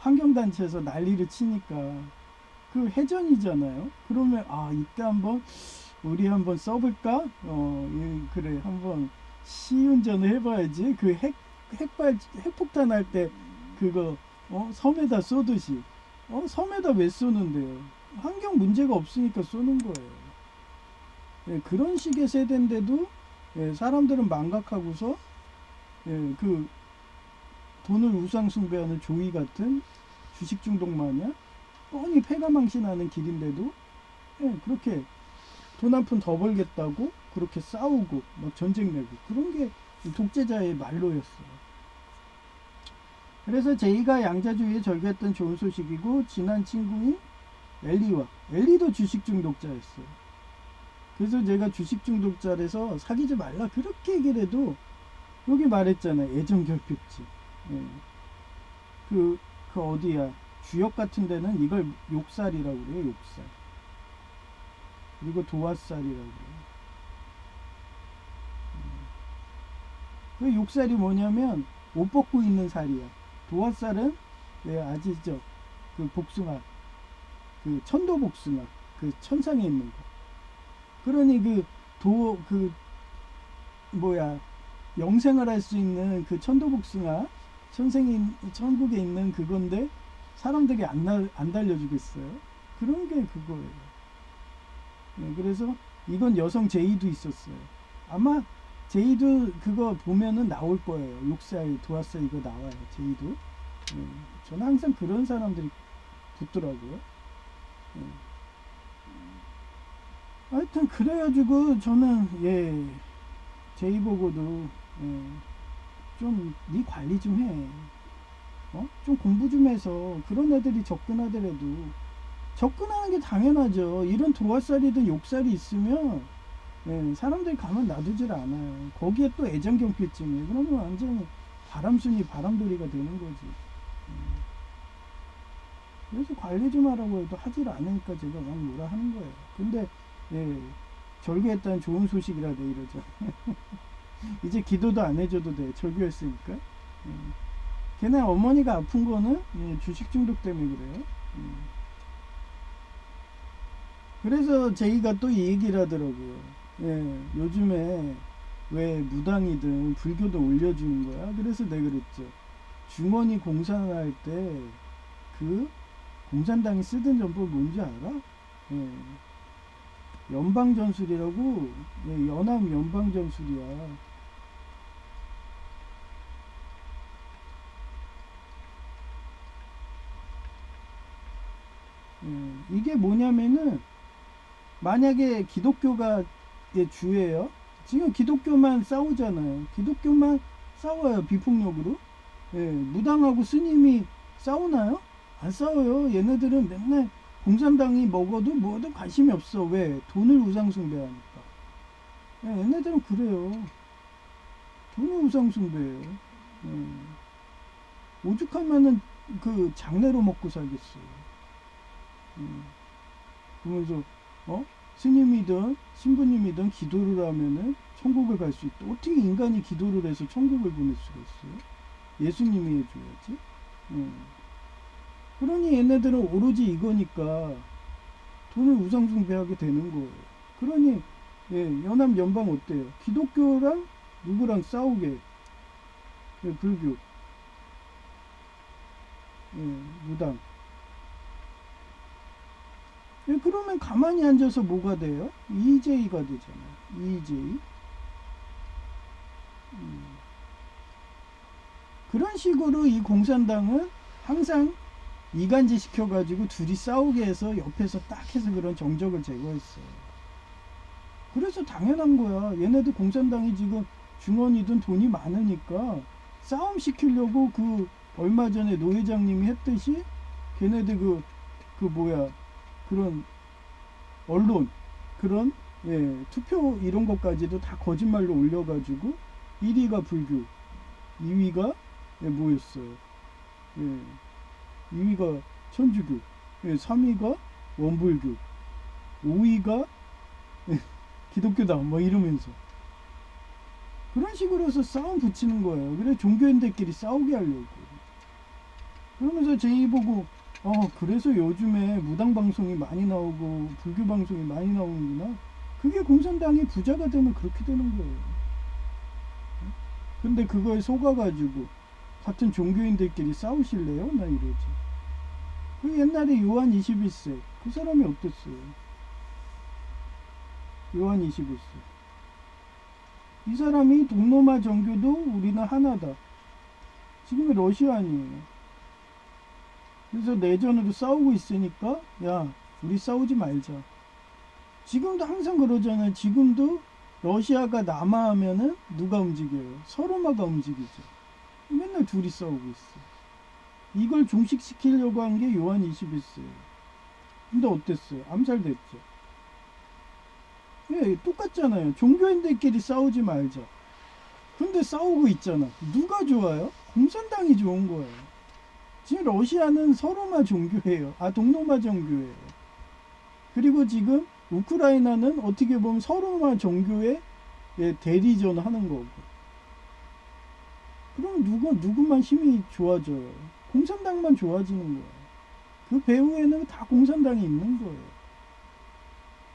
환경단체에서 난리를 치니까 그 해전이잖아요. 그러면 이때 한번 우리 한번 써볼까? 그래, 한번 시운전을 해봐야지. 그 핵폭탄 할 때 그거 섬에다 쏘듯이. 섬에다 왜 쏘는데요? 환경 문제가 없으니까 쏘는 거예요. 예, 그런 식의 세대인데도, 예, 사람들은 망각하고서, 예, 그 돈을 우상 숭배하는 조이 같은 주식 중독 마냥 뻔히 패가망신하는 길인데도, 예, 그렇게 돈 한 푼 더 벌겠다고 그렇게 싸우고 막 전쟁 내고, 그런 게 독재자의 말로였어요. 그래서 제이가 양자주의에 절개했던 좋은 소식이고, 지난 친구인 엘리도 주식 중독자였어요. 그래서 제가 주식 중독자라서 사귀지 말라 그렇게 얘기를 해도, 여기 말했잖아요. 애정결핍증. 예. 그 어디야, 주역 같은 데는 이걸 욕살이라고 그래요. 욕살. 그리고 도화살이라고 그래요. 그 욕살이 뭐냐면 옷 벗고 있는 살이야. 도화살은, 왜 아시죠? 그 복숭아, 그 천도복숭아, 그 천상에 있는 거. 그러니 영생을 할 수 있는 그 천도복숭아, 천국에 있는 그건데 사람들이 안 달려주겠어요? 그런 게 그거예요. 네, 그래서 이건 여성 제의도 있었어요. 아마 제의도 그거 보면은 나올 거예요. 욕살, 도화살 이거 나와요. 제의도. 네, 저는 항상 그런 사람들이 붙더라고요. 네. 하여튼 그래가지고 저는, 예, 제이 보고도, 예, 좀 네 관리 좀 해. 좀 공부 좀 해서. 그런 애들이 접근하더라도 접근하는 게 당연하죠. 이런 도화살이든 욕살이 있으면, 예, 사람들이 가만 놔두질 않아요. 거기에 또 애정경필증이에요. 그러면 완전히 바람돌이가 되는 거지. 그래서 관리 좀 하라고 해도 하질 않으니까 제가 막 뭐라 하는 거예요. 근데, 예, 절교했다는 좋은 소식이라 돼 이러죠. 이제 기도도 안 해줘도 돼. 절교했으니까. 예. 걔네 어머니가 아픈 거는, 예, 주식 중독 때문에 그래요. 예. 그래서 제이가 또 이 얘기를 하더라고요. 예, 요즘에 왜 무당이든 불교도 올려주는 거야. 그래서 내가 그랬죠. 중원이 공산을 할 때 그 공산당이 쓰던 전법 뭔지 알아? 예, 연방전술이라고. 예, 연합 연방전술이야. 예, 이게 뭐냐면은, 만약에 기독교가 주예요. 지금 기독교만 싸우잖아요. 기독교만 싸워요. 비폭력으로. 예, 무당하고 스님이 싸우나요? 안 싸워요. 얘네들은 맨날 공산당이 먹어도 뭐든 관심이 없어. 왜? 돈을 우상숭배하니까. 예, 얘네들은 그래요. 돈이 우상숭배예요. 오죽하면은 그 장례로 먹고 살겠어요. 그러면서 스님이든 신부님이든 기도를 하면은 천국을 갈 수 있다. 어떻게 인간이 기도를 해서 천국을 보낼 수가 있어요? 예수님이 해줘야지. 그러니 얘네들은 오로지 이거니까 돈을 우상숭배하게 되는 거예요. 그러니 연합 연방 어때요? 기독교랑 누구랑 싸우게? 불교, 무당. 그러면 가만히 앉아서 뭐가 돼요? EJ가 되잖아요. EJ. 그런 식으로 이 공산당은 항상 이간질 시켜가지고 둘이 싸우게 해서 옆에서 딱 해서 그런 정적을 제거했어요. 그래서 당연한 거야. 얘네들 공산당이 지금 중원이든 돈이 많으니까 싸움 시키려고 그 얼마 전에 노 회장님이 했듯이 걔네들 그런 언론 그런 투표 이런 것까지도 다 거짓말로 올려가지고 1위가 불교, 2위가 뭐였어요? 2위가 천주교, 3위가 원불교, 5위가 기독교다 뭐 이러면서 그런 식으로 해서 싸움 붙이는 거예요. 그래 종교인들끼리 싸우게 하려고. 그러면서 제이 보고 그래서 요즘에 무당 방송이 많이 나오고 불교 방송이 많이 나오는구나. 그게 공산당이 부자가 되면 그렇게 되는 거예요. 근데 그거에 속아가지고 같은 종교인들끼리 싸우실래요? 나 이러지. 그 옛날에 요한 21세 그 사람이 어땠어요? 요한 21세 이 사람이 동로마 정교도 우리는 하나다. 지금은 러시아인이에요. 그래서 내전으로 싸우고 있으니까 야 우리 싸우지 말자. 지금도 항상 그러잖아요. 지금도 러시아가 남하하면은 누가 움직여요? 서로마가 움직이죠. 맨날 둘이 싸우고 있어. 이걸 종식시키려고 한 게 요한 21세예요. 근데 어땠어요? 암살됐죠. 똑같잖아요. 종교인들끼리 싸우지 말자. 근데 싸우고 있잖아. 누가 좋아요? 공산당이 좋은 거예요. 지금 러시아는 서로마 종교예요. 동로마 종교예요. 그리고 지금 우크라이나는 어떻게 보면 서로마 종교의 대리전 하는 거고. 그럼 누구만 힘이 좋아져요? 공산당만 좋아지는 거예요. 그 배후에는 다 공산당이 있는 거예요.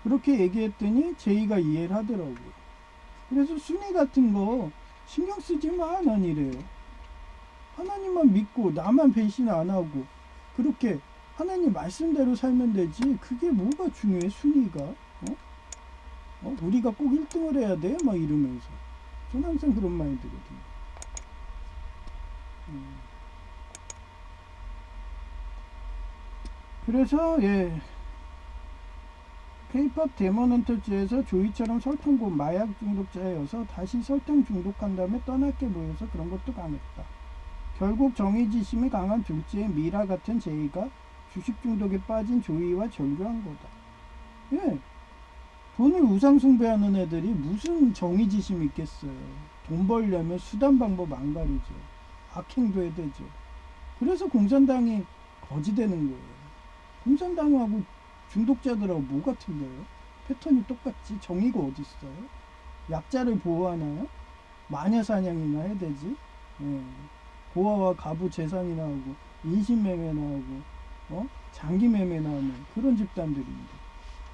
그렇게 얘기했더니 제이가 이해를 하더라고요. 그래서 순위 같은 거 신경 쓰지 마, 난 이래요. 하나님만 믿고 나만 배신 안 하고 그렇게 하나님 말씀대로 살면 되지. 그게 뭐가 중요해, 순위가? 우리가 꼭 1등을 해야 돼? 막 이러면서. 저는 항상 그런 마인드거든요. 그래서 K-팝 데모넌트즈에서 조이처럼 설탕고 마약 중독자여서 다시 설탕 중독한 다음에 떠날게 보여서 그런 것도 강했다. 결국 정의지심이 강한 둘째의 미라 같은 제이가 주식 중독에 빠진 조이와 절교한 거다. 돈을 우상숭배하는 애들이 무슨 정의지심이 있겠어요. 돈 벌려면 수단 방법 안 가리죠. 악행도 해야 되죠. 그래서 공산당이 거지되는 거예요. 공산당하고 중독자들하고 뭐가 틀려요? 패턴이 똑같지. 정의가 어디 있어요? 약자를 보호하나요? 마녀사냥이나 해야 되지. 고아와 가부 재산이나 하고 인신매매나 하고 장기매매나 하는 그런 집단들인데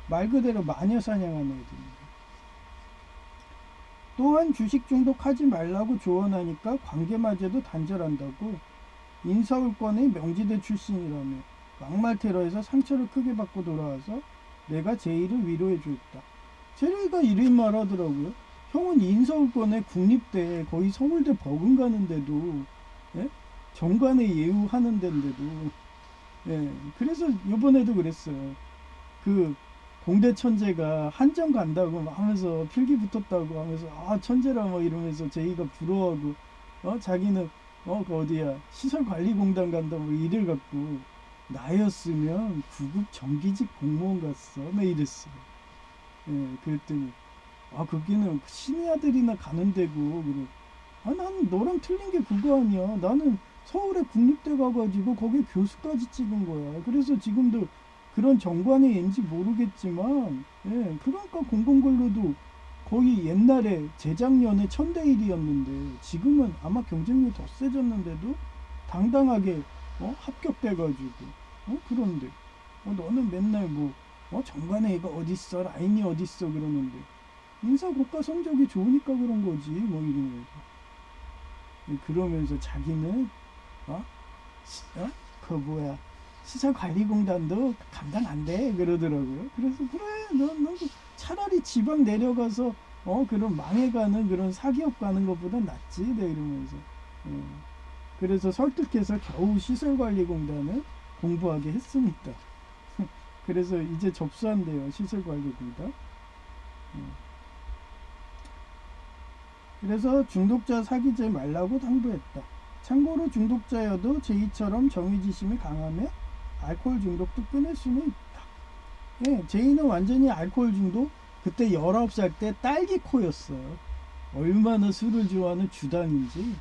말 그대로 마녀사냥하는 애들인데 또한 주식 중독하지 말라고 조언하니까 관계마저도 단절한다고. 인서울권의 명지대 출신이라며 막말 테러에서 상처를 크게 받고 돌아와서 내가 제이를 위로해 줬다. 제이가 이런 말 하더라고요. 형은 인서울권의 국립대 거의 서울대 버금가는데도 정관에 예우하는 데인데도 그래서 이번에도 그랬어요. 그 공대 천재가 한정 간다고 하면서 필기 붙었다고 하면서 천재라 뭐 이러면서 제이가 부러워하고 자기는 그 어디야 시설관리공단 간다 뭐 이를 갖고 나였으면 구급 정기직 공무원 갔어 막 이랬어. 그랬더니 거기는 신의 아들이나 가는 데고 그래. 나는 너랑 틀린 게 그거 아니야. 나는 서울에 국립대 가가지고 거기 교수까지 찍은 거야. 그래서 지금도 그런 정관이인지 모르겠지만, 예, 그러니까 공공근로도 거의 옛날에 재작년에 1000대 1이었는데 지금은 아마 경쟁률이 더 세졌는데도 당당하게 합격돼가지고 그런데 너는 맨날 뭐 정관회의가 어딨어 라인이 어딨어 그러는데 인사고과 성적이 좋으니까 그런 거지 뭐 이러면서 그러면서 자기는 어? 그 뭐야 시설관리공단도 감당 안 돼 그러더라고요. 그래서 그래 너 차라리 지방 내려가서 그런 망해가는 그런 사기업 가는 것보다 낫지 네 이러면서 그래서 설득해서 겨우 시설관리공단을 공부하게 했습니다. 그래서 이제 접수한대요 시설관리공단. 그래서 중독자 사귀지 말라고 당부했다. 참고로 중독자여도 제이처럼 정의지심이 강하면 알코올 중독도 끊을 수는 있다. 예, 제이는 완전히 알코올 중독. 그때 19살 때 딸기코였어요. 얼마나 술을 좋아하는 주당인지.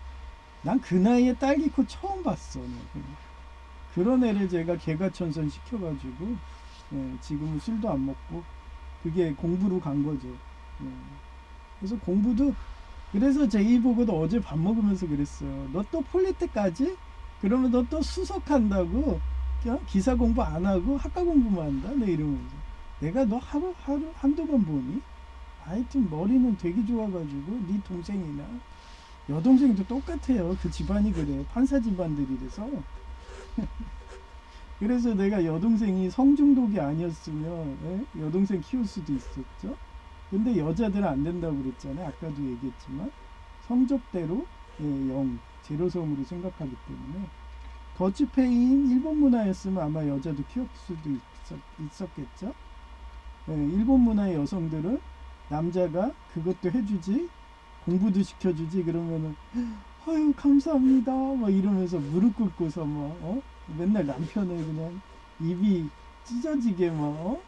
난 그 나이에 딸기코 처음 봤어. 그런 애를 제가 개가천선 시켜가지고 지금은 술도 안 먹고 그게 공부로 간 거죠. 그래서 공부도 그래서 제이 보고도 어제 밥 먹으면서 그랬어요. 너 또 폴리테까지? 그러면 너 또 수석한다고? 기사 공부 안 하고 학과 공부만 한다? 네 이러면서 내가 너 하루 한두 번 보니? 하여튼 머리는 되게 좋아가지고 네 동생이나 여동생도 똑같아요. 그 집안이 그래. 판사 집안들이라서. 그래서 내가 여동생이 성중독이 아니었으면 여동생 키울 수도 있었죠. 근데 여자들은 안 된다고 그랬잖아요. 아까도 얘기했지만 성적대로 0, 제로섬으로 생각하기 때문에 더치페이인 일본 문화였으면 아마 여자도 키울 수도 있었겠죠. 일본 문화의 여성들은 남자가 그것도 해주지 공부도 시켜주지 그러면은 아유 감사합니다 막 이러면서 무릎 꿇고서 막 맨날 남편을 그냥 입이 찢어지게 막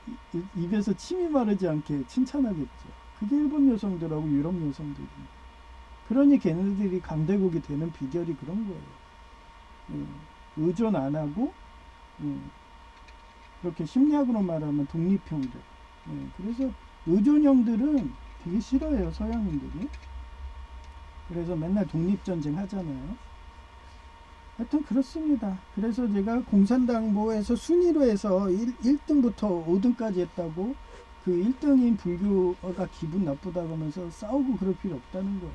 입에서 침이 마르지 않게 칭찬하겠죠. 그게 일본 여성들하고 유럽 여성들입니다. 그러니 걔네들이 강대국이 되는 비결이 그런 거예요. 의존 안 하고 그렇게 심리학으로 말하면 독립형들. 그래서 의존형들은 되게 싫어해요 서양인들이. 그래서 맨날 독립전쟁 하잖아요. 하여튼 그렇습니다. 그래서 제가 공산당보에서 순위로 해서 1등부터 5등까지 했다고 그 1등인 불교가 기분 나쁘다고 하면서 싸우고 그럴 필요 없다는 거예요.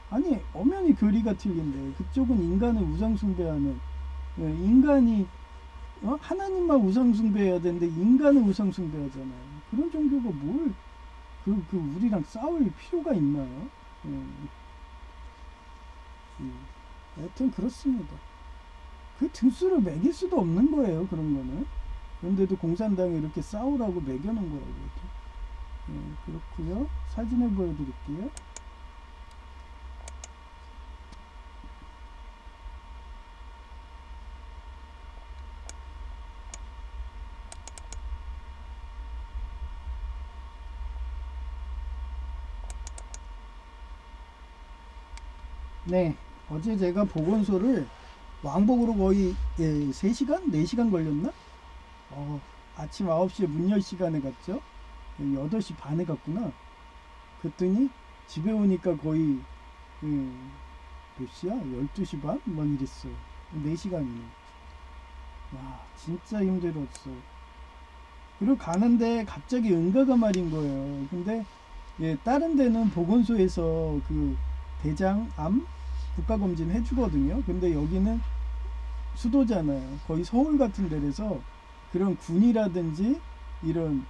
아니 엄연히 교리가 틀린데 그쪽은 인간을 우상숭배하는 인간이 하나님만 우상숭배해야 되는데 인간을 우상숭배하잖아요. 그런 종교가 뭘 우리랑 싸울 필요가 있나요? 하여튼 그렇습니다. 그 등수를 매길 수도 없는 거예요. 그런 거는. 그런데도 공산당이 이렇게 싸우라고 매겨놓은 거라고. 그렇고요. 사진을 보여드릴게요. 네, 어제 제가 보건소를 왕복으로 거의 3시간? 4시간 걸렸나? 아침 9시에 문 열 시간에 갔죠. 8시 반에 갔구나. 그랬더니 집에 오니까 거의 몇 시야? 12시 반? 막 이랬어요. 4시간이네. 와, 진짜 힘들었어. 그리고 가는데 갑자기 응가가 말인 거예요. 근데 다른 데는 보건소에서 그 대장암 국가검진 해주거든요. 근데 여기는 수도잖아요. 거의 서울 같은 데라서 그런 군이라든지 이런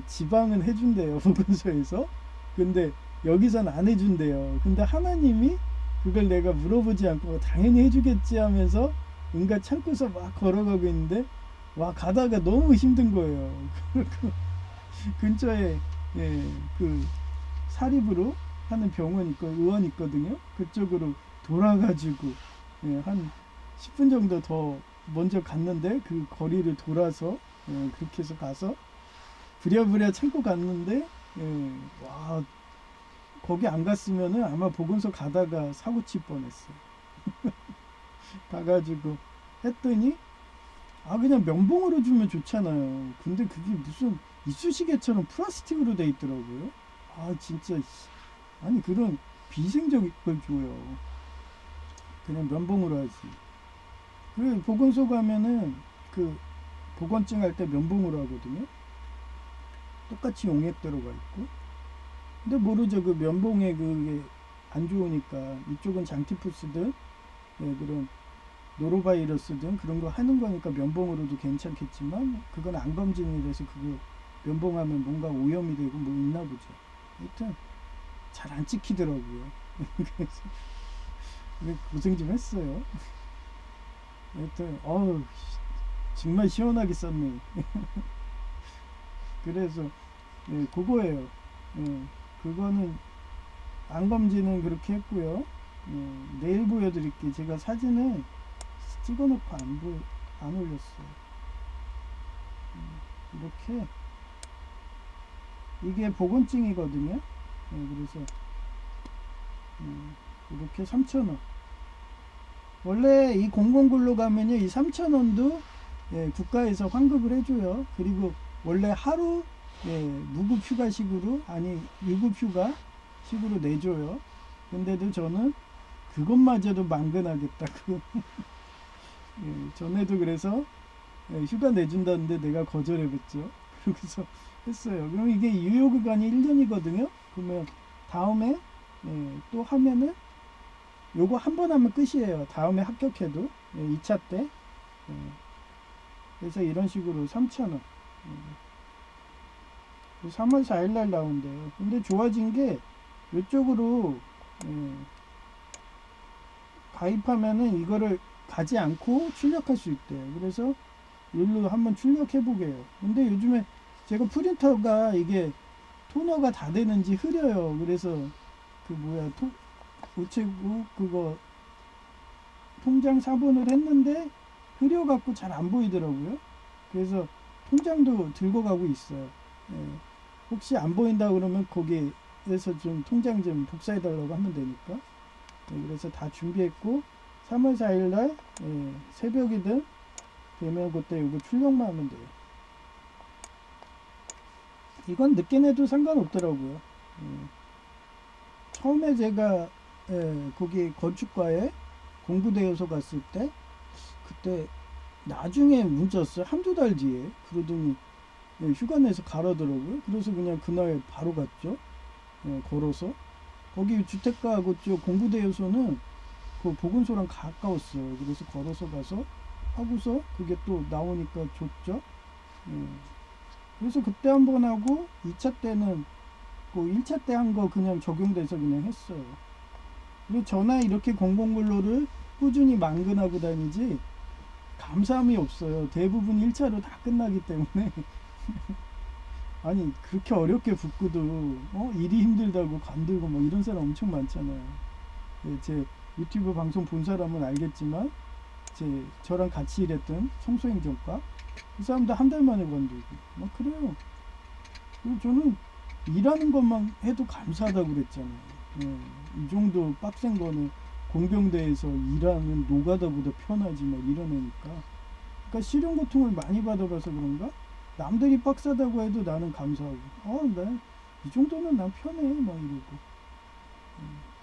지방은 해준대요. 보건소에서. 근데 여기선 안 해준대요. 근데 하나님이 그걸 내가 물어보지 않고 당연히 해주겠지 하면서 응가 참고서 막 걸어가고 있는데 와 가다가 너무 힘든 거예요. 근처에 그 사립으로 하는 병원 있고 의원 있거든요. 그쪽으로 돌아가지고 한 10분 정도 더 먼저 갔는데 그 거리를 돌아서 그렇게 해서 가서 부랴부랴 참고 갔는데 와 거기 안 갔으면은 아마 보건소 가다가 사고 칠 뻔했어. 가가지고 했더니 그냥 면봉으로 주면 좋잖아요. 근데 그게 무슨 이쑤시개처럼 플라스틱으로 돼 있더라고요. 진짜 아니 그런 비생적인 걸 줘요. 그냥 면봉으로 하지. 그 보건소 가면은 그 보건증 할 때 면봉으로 하거든요. 똑같이 용액 들어가 있고. 근데 모르죠. 그 면봉에 그게 안 좋으니까 이쪽은 장티푸스든 그런 노로바이러스든 그런 거 하는 거니까 면봉으로도 괜찮겠지만 그건 안 검진이 돼서 그거 면봉하면 뭔가 오염이 되고 뭐 있나 보죠. 하여튼 잘 안 찍히더라고요. 그래서 고생 좀 했어요. 하여튼 정말 시원하게 썼네. 그래서 그거예요. 그거는 안 검진은 그렇게 했고요. 내일 보여드릴게요. 제가 사진을 찍어놓고 안 올렸어요. 이렇게 이게 보건증이거든요. 그래서 이렇게 3,000원. 원래 이 공공근로 가면요, 이 3,000원도 국가에서 환급을 해줘요. 그리고 원래 하루 무급휴가식으로 유급휴가 식으로 내줘요. 근데도 저는 그것마저도 만근하겠다고. 전에도 그래서 휴가 내준다는데 내가 거절해봤죠. 그래서 했어요. 그럼 이게 유효기간이 1년이거든요. 그러면 다음에 또 하면은 요거 한 번 하면 끝이에요. 다음에 합격해도 2차 때. 그래서 이런 식으로 3,000원. 3월 4일날 나온대요. 근데 좋아진 게 이쪽으로 가입하면은 이거를 가지 않고 출력할 수 있대요. 그래서 여기로 한번 출력해 보게요. 근데 요즘에 제가 프린터가 이게 토너가 다 되는지 흐려요. 그래서 우체국 그거 통장 사본을 했는데 흐려갖고 잘 안 보이더라고요. 그래서 통장도 들고 가고 있어요. 혹시 안 보인다 그러면 거기에서 좀 통장 좀 복사해 달라고 하면 되니까. 그래서 다 준비했고 3월 4일날 새벽이든 되면 그때 이거 출력만 하면 돼요. 이건 늦게 내도 상관없더라고요. 처음에 제가 거기 건축과에 공부대여서 갔을 때 그때 나중에 문자 왔어요. 한두 달 뒤에. 그러더니 휴가 내서 가라더라고요. 그래서 그냥 그날 바로 갔죠. 걸어서. 거기 주택가하고 쪽 공부대여소는 그 보건소랑 가까웠어요. 그래서 걸어서 가서 하고서 그게 또 나오니까 좋죠. 그래서 그때 한번 하고 2차 때는 그 1차 때 한 거 그냥 적용돼서 그냥 했어요. 그리고 전화 이렇게 공공근로를 꾸준히 만근하고 다니지 감사함이 없어요. 대부분 1차로 다 끝나기 때문에. 아니 그렇게 어렵게 붙고도 일이 힘들다고 관들고 뭐 이런 사람 엄청 많잖아요. 제 유튜브 방송 본 사람은 알겠지만 저랑 같이 일했던 청소행정과 그 사람도 한 달 만에 관두고 막 그래요. 그리고 저는 일하는 것만 해도 감사하다고 그랬잖아요. 이 정도 빡센 거는 공병대에서 일하는 노가다보다 편하지 막 이러니까. 그러니까 실현 고통을 많이 받아봐서 그런가? 남들이 빡세다고 해도 나는 감사하고 난 이 정도는 난 편해 막 이러고.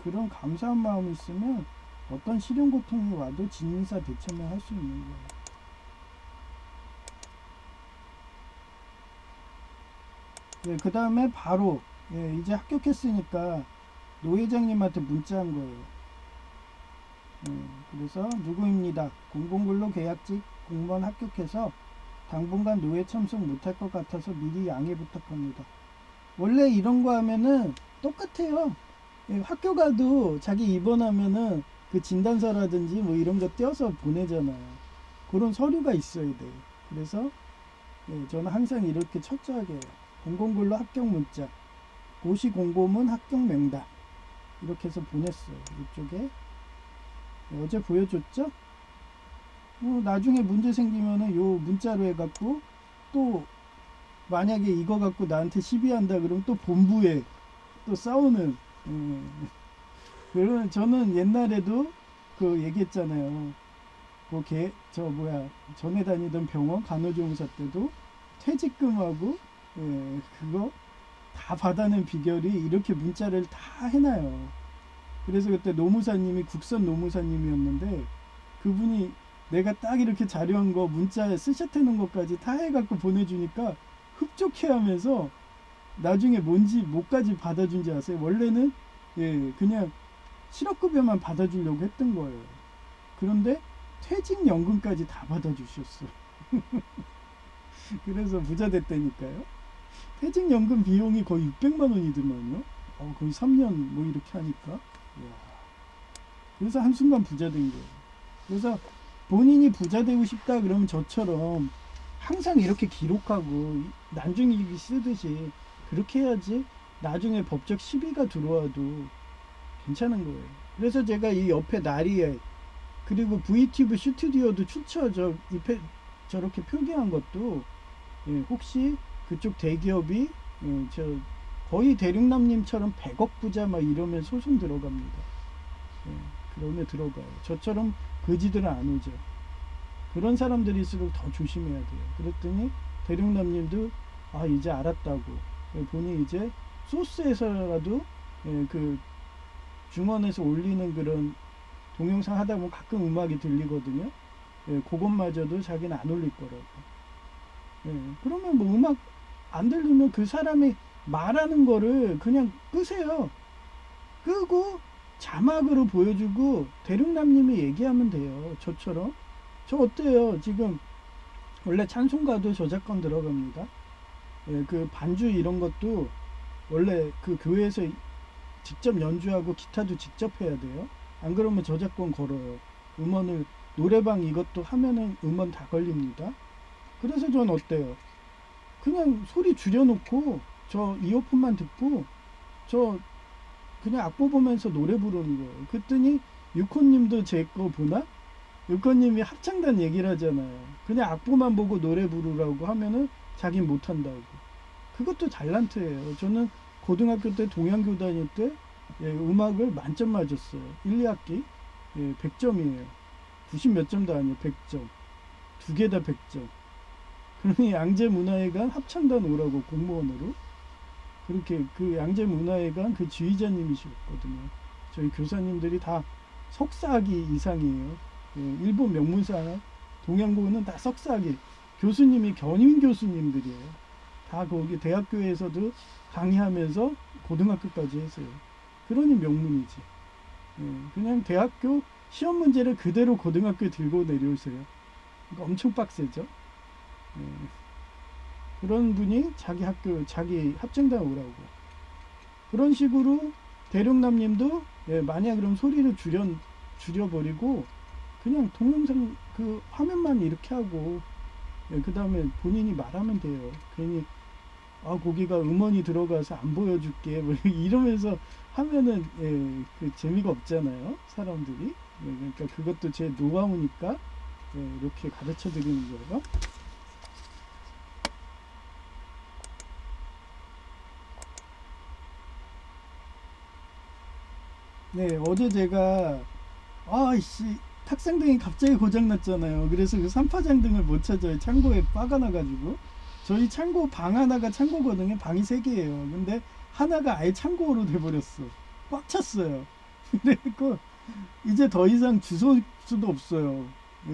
그런 감사한 마음이 있으면 어떤 실현 고통이 와도 진인사 대처만 할 수 있는 거예요. 그 다음에 바로 이제 합격했으니까 노 회장님한테 문자한 거예요. 그래서 누구입니다. 공공근로 계약직 공무원 합격해서 당분간 노예 참석 못할 것 같아서 미리 양해 부탁합니다. 원래 이런 거 하면은 똑같아요. 학교 가도 자기 입원하면은 그 진단서라든지 뭐 이런 거 떼어서 보내잖아요. 그런 서류가 있어야 돼요. 그래서 저는 항상 이렇게 철저하게 해요. 공공근로 합격 문자, 고시 공고문 합격 명단 이렇게 해서 보냈어요. 이쪽에 어제 보여줬죠? 나중에 문제 생기면은 요 문자로 해갖고 또 만약에 이거 갖고 나한테 시비한다 그러면 또 본부에 또 싸우는 예. 그러면 저는 옛날에도 그 얘기했잖아요. 저 뭐야 전에 다니던 병원 간호조무사 때도 퇴직금하고 그거 다 받아낸 비결이 이렇게 문자를 다 해놔요. 그래서 그때 노무사님이 국선 노무사님이었는데 그분이 내가 딱 이렇게 자료한 거 문자에 쓰셔태는 것까지 다 해갖고 보내주니까 흡족해하면서 나중에 뭔지 뭐까지 받아준지 아세요? 원래는 그냥 실업급여만 받아주려고 했던 거예요. 그런데 퇴직연금까지 다 받아주셨어. 그래서 부자 됐다니까요. 퇴직연금 비용이 거의 600만 원이더만요. 거의 3년 뭐 이렇게 하니까. 이야. 그래서 한순간 부자 된 거예요. 그래서 본인이 부자 되고 싶다 그러면 저처럼 항상 이렇게 기록하고 난중일기 쓰듯이 그렇게 해야지 나중에 법적 시비가 들어와도 괜찮은 거예요. 그래서 제가 이 옆에 나리에 그리고 VTV 스튜디오도 저렇게 표기한 것도 혹시 그쪽 대기업이 저 거의 대륙남님처럼 100억 부자 막 이러면 소송 들어갑니다. 그러면 들어가요. 저처럼 거지들은 안 오죠. 그런 사람들일수록 더 조심해야 돼요. 그랬더니 대륙남님도 이제 알았다고 보니 이제 소스에서라도 그 중원에서 올리는 그런 동영상 하다 보면 가끔 음악이 들리거든요. 그것마저도 자기는 안 올릴 거라고. 그러면 뭐 음악 안 들리면 그 사람이 말하는 거를 그냥 끄세요. 끄고 자막으로 보여주고 대륙남님이 얘기하면 돼요. 저처럼. 저 어때요? 지금 원래 찬송가도 저작권 들어갑니다. 그 반주 이런 것도 원래 그 교회에서 직접 연주하고 기타도 직접 해야 돼요. 안 그러면 저작권 걸어요. 음원을 노래방 이것도 하면은 음원 다 걸립니다. 그래서 전 어때요? 그냥 소리 줄여놓고 저 이어폰만 듣고 저 그냥 악보 보면서 노래 부르는 거예요. 그랬더니 유코님도 제 거 보나? 유코님이 합창단 얘기를 하잖아요. 그냥 악보만 보고 노래 부르라고 하면은 자긴 못한다고. 그것도 달란트예요. 저는 고등학교 때 동양교 다닐 때 음악을 만점 맞았어요. 1, 2학기 100점이에요. 90 몇 점도 아니에요. 100점. 두 개 다 100점. 그러니 양재문화회관 합창단 오라고 공무원으로 그렇게 그 양재문화회관 그 지휘자님이셨거든요. 저희 교사님들이 다 석사학위 이상이에요. 일본 명문사 동양고는 다 석사학위. 교수님이 견인 교수님들이에요. 다 거기 대학교에서도 강의하면서 고등학교까지 했어요. 그러니 명문이지. 그냥 대학교 시험 문제를 그대로 고등학교에 들고 내려오세요. 그러니까 엄청 빡세죠. 그런 분이 자기 학교, 자기 합창단 오라고. 그런 식으로 대륙남님도 만약 그럼 소리를 줄여버리고 그냥 동영상 그 화면만 이렇게 하고 그 다음에 본인이 말하면 돼요. 괜히 거기가 음원이 들어가서 안 보여줄게 뭐 이러면서 하면은 그 재미가 없잖아요. 사람들이. 그러니까 그것도 제 노하우니까 이렇게 가르쳐 드리는 거예요. 네, 어제 제가 아이씨 탁상등이 갑자기 고장났잖아요. 그래서 그 삼파장등을 못 찾아요. 창고에 빠가 나가지고 저희 창고 방 하나가 창고거든요. 방이 3개예요. 근데 하나가 아예 창고로 돼버렸어. 꽉 찼어요. 그래서 이제 더 이상 주워 수도 없어요.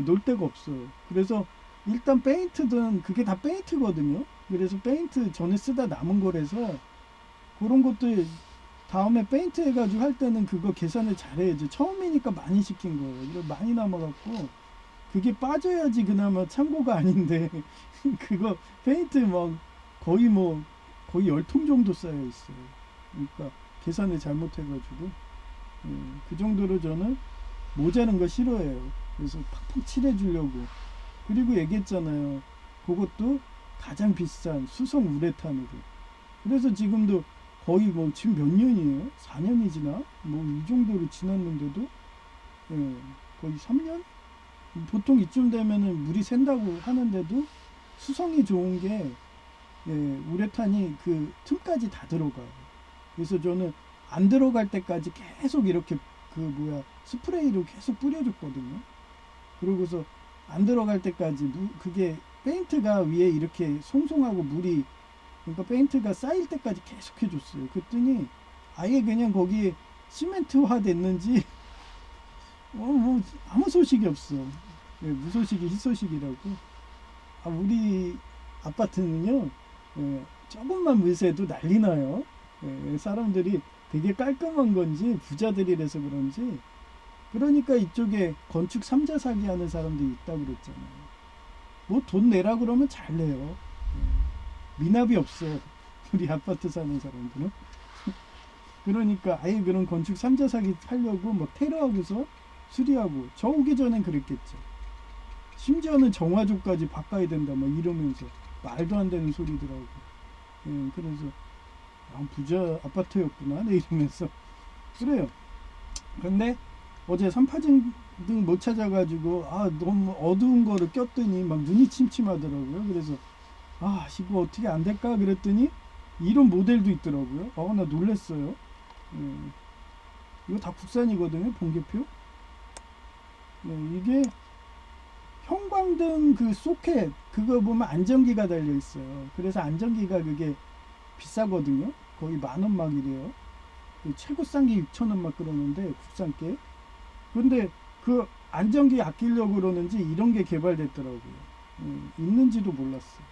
놀 데가 없어요. 그래서 일단 페인트든 그게 다 페인트거든요. 그래서 페인트 전에 쓰다 남은 거라서 그런 것도 다음에 페인트 해가지고 할 때는 그거 계산을 잘해야지. 처음이니까 많이 시킨 거예요. 이거 많이 남아갖고 그게 빠져야지 그나마 창고가 아닌데 그거 페인트 막 거의 거의 10통 정도 쌓여 있어요. 그러니까 계산을 잘못해가지고 그 정도로 저는 모자란 거 싫어해요. 그래서 팍팍 칠해주려고. 그리고 얘기했잖아요. 그것도 가장 비싼 수성 우레탄으로. 그래서 지금도 거의 지금 몇 년이에요? 4년이 지나? 이 정도로 지났는데도 거의 3년? 보통 이쯤 되면은 물이 샌다고 하는데도 수성이 좋은 게 우레탄이 그 틈까지 다 들어가요. 그래서 저는 안 들어갈 때까지 계속 이렇게 스프레이로 계속 뿌려줬거든요. 그러고서 안 들어갈 때까지 그게 페인트가 위에 이렇게 송송하고 물이, 그러니까 페인트가 쌓일 때까지 계속 해줬어요. 그랬더니 아예 그냥 거기에 시멘트화 됐는지 뭐 아무 소식이 없어. 예, 무소식이 희소식이라고. 우리 아파트는요, 예, 조금만 물새도 난리 나요. 예, 사람들이 되게 깔끔한 건지 부자들이라서 그런지, 그러니까 이쪽에 건축 3자 사기 하는 사람들이 있다고 그랬잖아요. 뭐 돈 내라 그러면 잘 내요. 예, 미납이 없어. 우리 아파트 사는 사람들은. 그러니까 아예 그런 건축 3자 사기 하려고 막 테러하고서 수리하고, 저 오기 전엔 그랬겠죠. 심지어는 정화조까지 바꿔야 된다 막 이러면서 말도 안 되는 소리더라고. 예, 그래서 부자 아파트였구나 네, 이러면서 그래요. 근데 어제 삼파진 등 못 찾아가지고 너무 어두운 거를 꼈더니 막 눈이 침침하더라고요. 그래서 이거 어떻게 안 될까 그랬더니 이런 모델도 있더라고요. 나 놀랬어요. 예, 이거 다 국산이거든요. 번개표. 예, 이게 형광등 그 소켓 그거 보면 안전기가 달려 있어요. 그래서 안전기가 그게 비싸거든요. 거의 10,000원 막 이래요. 최고 싼 게 6,000원 막 그러는데 국산 게. 근데 그 안전기 아끼려고 그러는지 이런 게 개발됐더라고요. 있는지도 몰랐어.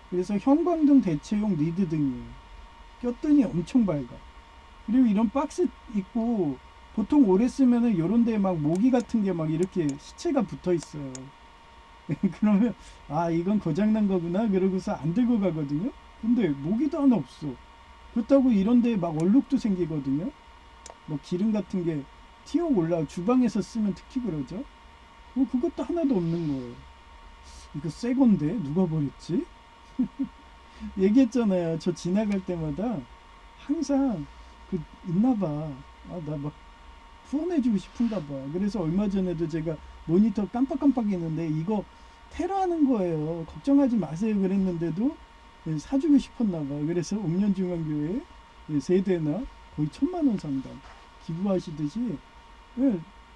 그래서 형광등 대체용 리드등이에요. 꼈더니 엄청 밝아. 그리고 이런 박스 있고 보통 오래 쓰면은 요런 데 막 모기 같은 게 막 이렇게 시체가 붙어 있어요. 그러면 이건 고장난 거구나 그러고서 안 들고 가거든요. 근데 모기도 하나 없어. 그렇다고 이런 데 막 얼룩도 생기거든요. 뭐 기름 같은 게 튀어 올라, 주방에서 쓰면 특히 그러죠. 그것도 하나도 없는 거예요. 이거 새 건데 누가 버렸지? 얘기했잖아요. 저 지나갈 때마다 항상 있나 봐. 나 막 후원해주고 싶은가 봐. 그래서 얼마 전에도 제가 모니터 깜빡깜빡했는데 이거 테러하는 거예요. 걱정하지 마세요 그랬는데도 사주고 싶었나 봐. 그래서 옥년중앙교회 세대나 거의 1,000만 원 상당 기부하시듯이,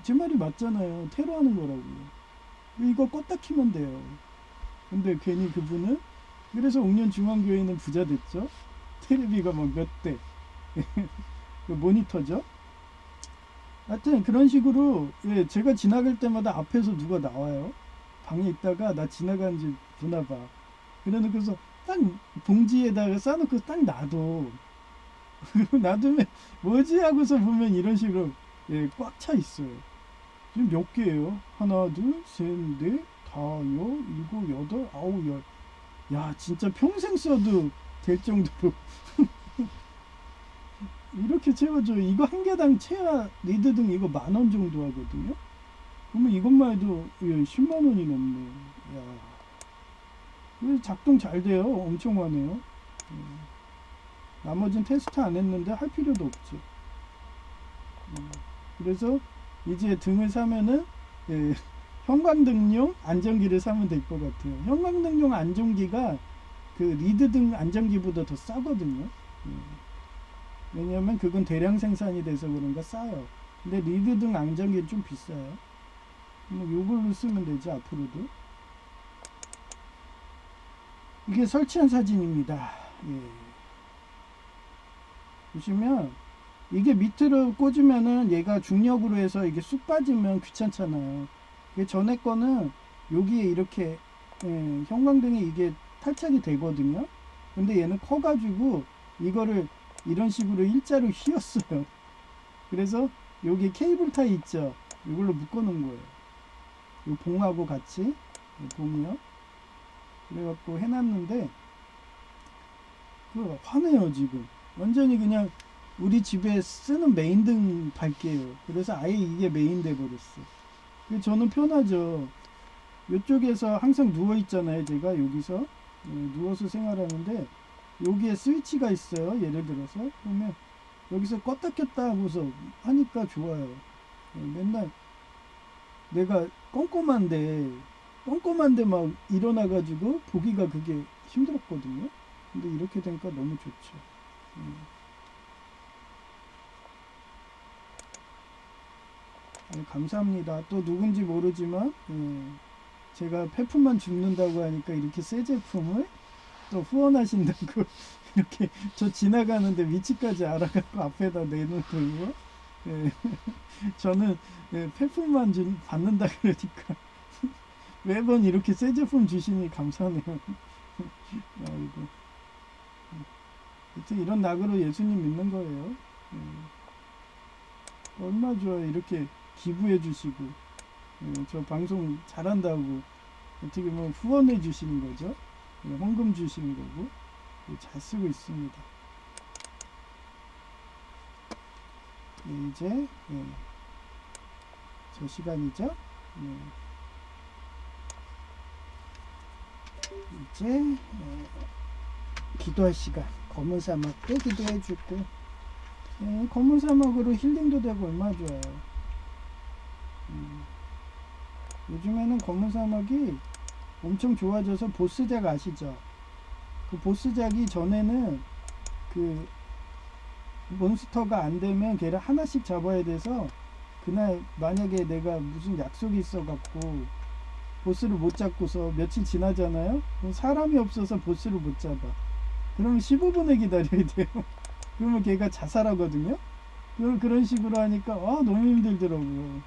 제 말이 맞잖아요. 테러하는 거라고요. 이거 껐다 키면 돼요. 근데 괜히 그분은, 그래서 옥년중앙교회는 부자 됐죠. 테레비가 막 몇 대. 모니터죠. 하여튼 그런 식으로 제가 지나갈 때마다 앞에서 누가 나와요. 방에 있다가 나 지나가는지 보나 봐. 그래서 딱 봉지에다가 싸놓고 딱 놔둬. 놔두면 뭐지 하고서 보면 이런 식으로 꽉 차 있어요. 지금 몇 개예요? 하나, 둘, 셋, 넷, 다섯, 일곱, 여덟, 아홉, 열. 야, 진짜 평생 써도 될 정도로 이렇게 채워줘. 이거 한 개당 체아 리드등 이거 10,000원 정도 하거든요. 그러면 이것만 해도 10만 원이 넘네. 야, 작동 잘 돼요. 엄청 하네요. 나머지는 테스트 안 했는데 할 필요도 없죠. 그래서 이제 등을 사면은 형광등용 안전기를 사면 될 것 같아요. 형광등용 안전기가 그 리드등 안전기보다 더 싸거든요. 왜냐면 그건 대량 생산이 돼서 그런가 싸요. 근데 리드등 안전기는 좀 비싸요. 요걸로 쓰면 되지 앞으로도. 이게 설치한 사진입니다. 보시면 이게 밑으로 꽂으면은 얘가 중력으로 해서 이게 쑥 빠지면 귀찮잖아요. 전에 거는 여기에 이렇게 형광등이 이게 탈착이 되거든요. 근데 얘는 커가지고 이거를 이런 식으로 일자로 휘었어요. 그래서 여기 케이블 타이 있죠. 이걸로 묶어 놓은 거예요. 이 봉하고 같이 봉이요. 그래갖고 해놨는데 화내요 지금. 완전히 그냥 우리 집에 쓰는 메인등 밝게요. 그래서 아예 이게 메인 돼 버렸어. 저는 편하죠. 이쪽에서 항상 누워 있잖아요. 제가 여기서 누워서 생활하는데 여기에 스위치가 있어요. 예를 들어서 그러면 여기서 껐다 켰다 하고서 하니까 좋아요. 맨날 내가 꼼꼼한데 막 일어나가지고 보기가 그게 힘들었거든요. 근데 이렇게 되니까 너무 좋죠. 아니, 감사합니다. 또 누군지 모르지만 제가 폐품만 줍는다고 하니까 이렇게 새 제품을 또 후원하신다고 이렇게 저 지나가는데 위치까지 알아갖고 앞에다 내놓고 예, 저는 폐품만 받는다 그러니까 매번 이렇게 새 제품 주시니 감사하네요. 아이고. 하여튼 이런 낙으로 예수님 믿는 거예요. 얼마 좋아요. 이렇게 기부해 주시고 저 방송 잘한다고 어떻게 보면 후원해 주시는 거죠. 헌금 주시는 거고 잘 쓰고 있습니다. 이제 저 시간이죠. 이제 기도할 시간. 검은 사막도 기도해주고 검은 사막으로 힐링도 되고 얼마나 좋아요. 요즘에는 검은 사막이 엄청 좋아져서 보스작 아시죠? 그 보스작이 전에는 그 몬스터가 안 되면 걔를 하나씩 잡아야 돼서 그날 만약에 내가 무슨 약속이 있어 갖고 보스를 못 잡고서 며칠 지나잖아요. 그럼 사람이 없어서 보스를 못 잡아. 그러면 15분을 기다려야 돼요. 그러면 걔가 자살하거든요. 그런 식으로 하니까 너무 힘들더라고요.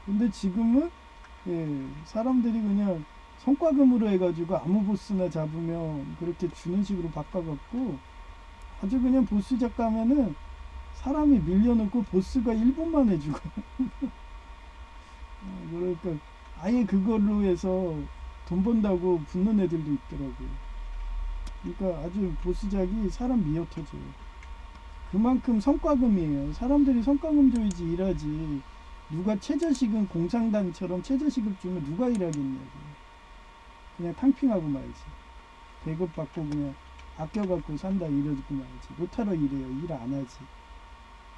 근데 지금은 사람들이 그냥 성과금으로 해가지고 아무 보스나 잡으면 그렇게 주는 식으로 바꿔갖고 아주 그냥 보스작 가면은 사람이 밀려놓고 보스가 1분만 해주고 그러니까 아예 그걸로 해서 돈 번다고 붙는 애들도 있더라고요. 그러니까 아주 보스작이 사람 미어 터져요. 그만큼 성과금이에요. 사람들이 성과금 줘야지 일하지. 누가 최저시급 공상단처럼 최저시급 주면 누가 일하겠냐고. 그냥 탕핑하고 말지. 배급 받고 그냥 아껴갖고 산다 이러고 말지. 못하러 일해요. 일 안 하지.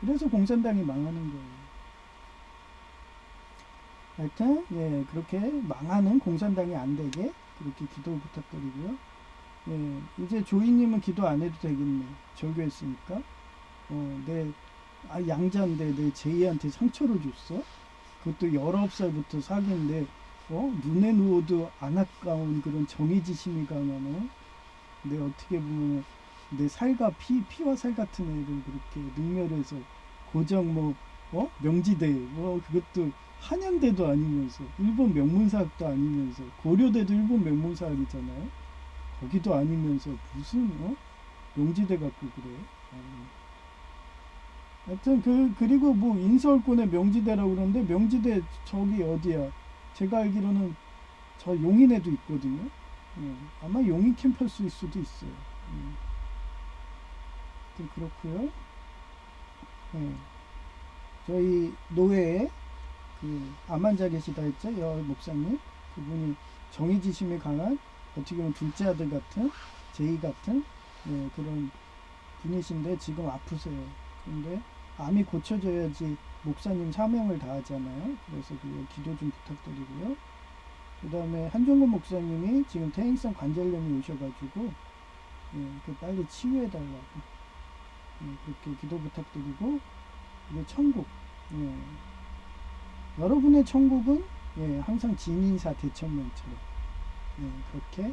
그래서 공산당이 망하는 거예요. 하여튼 그렇게 망하는 공산당이 안 되게 그렇게 기도 부탁드리고요. 이제 조이님은 기도 안 해도 되겠네. 절교했으니까. 양자인데 내 제이한테 상처를 줬어? 그것도 19살부터 사귀는데 눈에 누워도 안 아까운 그런 정의지심이 강한 내 어떻게 보면 내 살과 피와 살 같은 애를 그렇게 능멸해서 고정 명지대 그것도 한양대도 아니면서 일본 명문사학도 아니면서 고려대도 일본 명문사학이잖아요. 거기도 아니면서 무슨 명지대 갖고 그래. 하여튼 그리고 뭐 인서울권의 명지대라고 그러는데 명지대 저기 어디야? 제가 알기로는 저 용인에도 있거든요. 아마 용인 캠퍼스일 수도 있어요. 그렇고요. 저희 노회에 그 암 환자 계시다 했죠, 여 목사님. 그분이 정의지심에 강한 어떻게 보면 둘째 아들 같은 제이 같은 그런 분이신데 지금 아프세요. 근데 암이 고쳐져야지 목사님 사명을 다하잖아요. 그래서 그 기도 좀 부탁드리고요. 그 다음에 한종근 목사님이 지금 퇴행성 관절염이 오셔가지고 빨리 치유해달라고 그렇게 기도 부탁드리고 이제 천국 여러분의 천국은 항상 진인사 대천명처럼 그렇게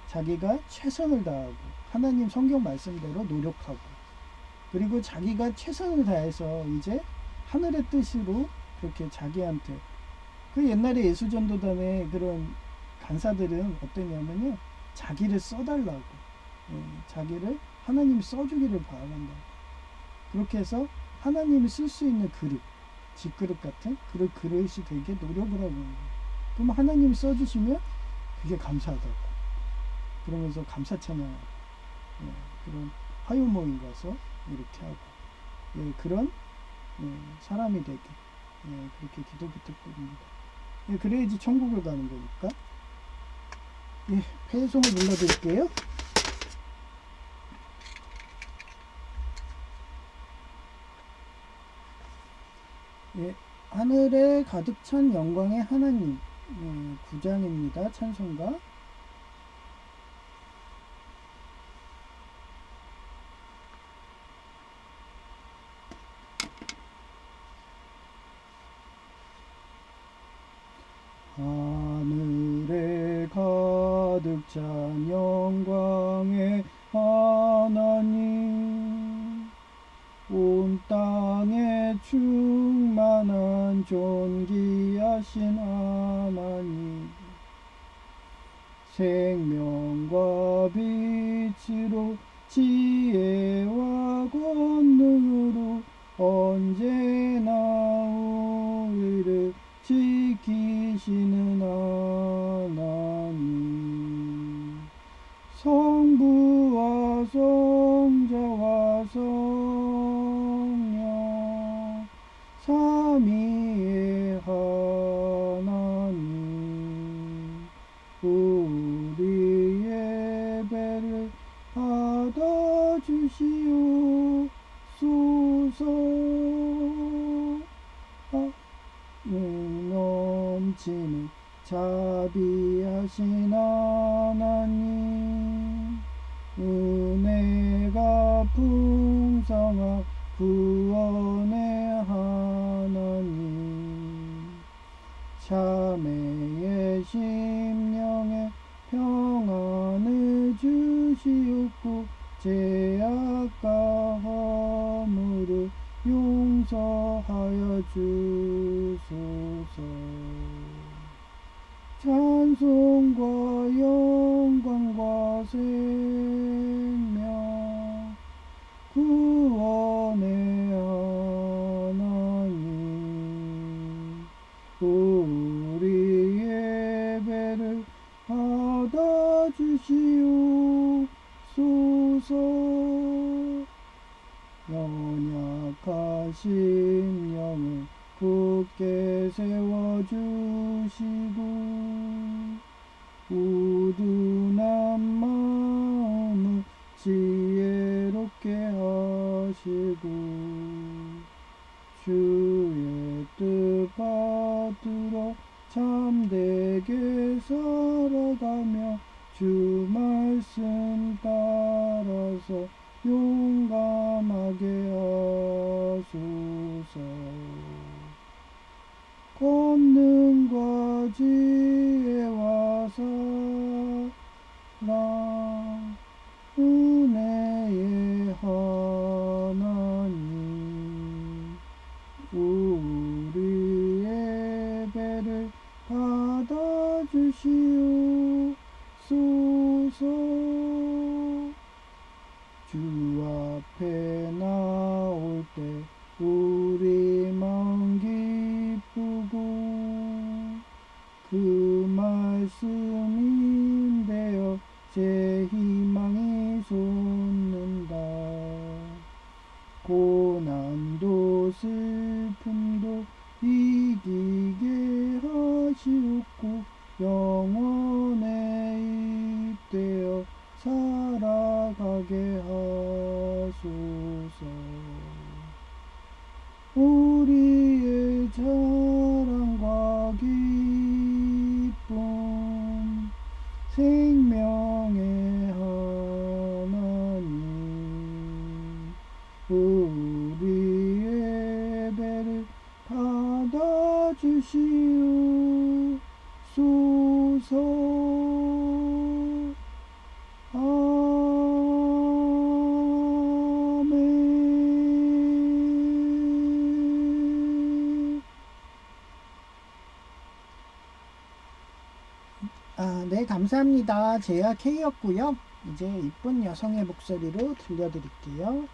자기가 최선을 다하고 하나님 성경 말씀대로 노력하고 그리고 자기가 최선을 다해서 이제 하늘의 뜻으로 그렇게 자기한테 그 옛날에 예수전도단의 그런 간사들은 어땠냐면요 자기를 써달라고 자기를 하나님이 써주기를 바란다. 그렇게 해서 하나님이 쓸 수 있는 그릇 집그릇 같은 그런 그릇이 되게 노력을 하고 있는 거예요. 그럼 하나님이 써주시면 그게 감사하다고 그러면서 감사찬양 그런 화요 모임 가서 이렇게 하고 그런 사람이 되게 그렇게 기도 부탁드립니다. 그래야지 천국을 가는 거니까. 회송을 눌러드릴게요. 하늘에 가득 찬 영광의 하나님 9장입니다. 찬송가. 가득 찬 영광의 하나님, 온 땅에 충만한 존귀하신 하나님, 생명과 빛으로 지혜와 권능으로 언제나 우리를 지키시는 하나님, 성부와 성자와 성령 삼위의 하나님, 우리 예배를 받아주시옵소서. 넘치는 자비하신 하나님, 은혜가 풍성한 구원의 하나님, 자매의 심령에 평안을 주시옵고 죄악과 허물을 용서하여 주소서. 찬송과 영광과 생명 구원의 하나님, 우리 예배를 받아주시옵소서. 연약한 심령을 굳게 세워주시고 우둔한 마음을 지혜롭게 하시고 주의 뜻 받들어 참되게 살아가며 주 말씀 따라서 용감하게 하소서. 권능과 지혜와 사랑 은혜의 하나님, 우리 예배를 받아주시옵소서. 주 앞에 나올 때 우리 마음 기쁘고 그 말씀인되어 제 희망이 솟는다. 고난도 슬픔도 이기게 하시옵고 영원에 입되어 살아가게 하소서. 우리의 자랑과 기쁨 생명의 하나님, 우리 예배를 받아주시옵소서. 아멘. 네, 감사합니다. 제야 K였고요. 이제 이쁜 여성의 목소리로 들려드릴게요.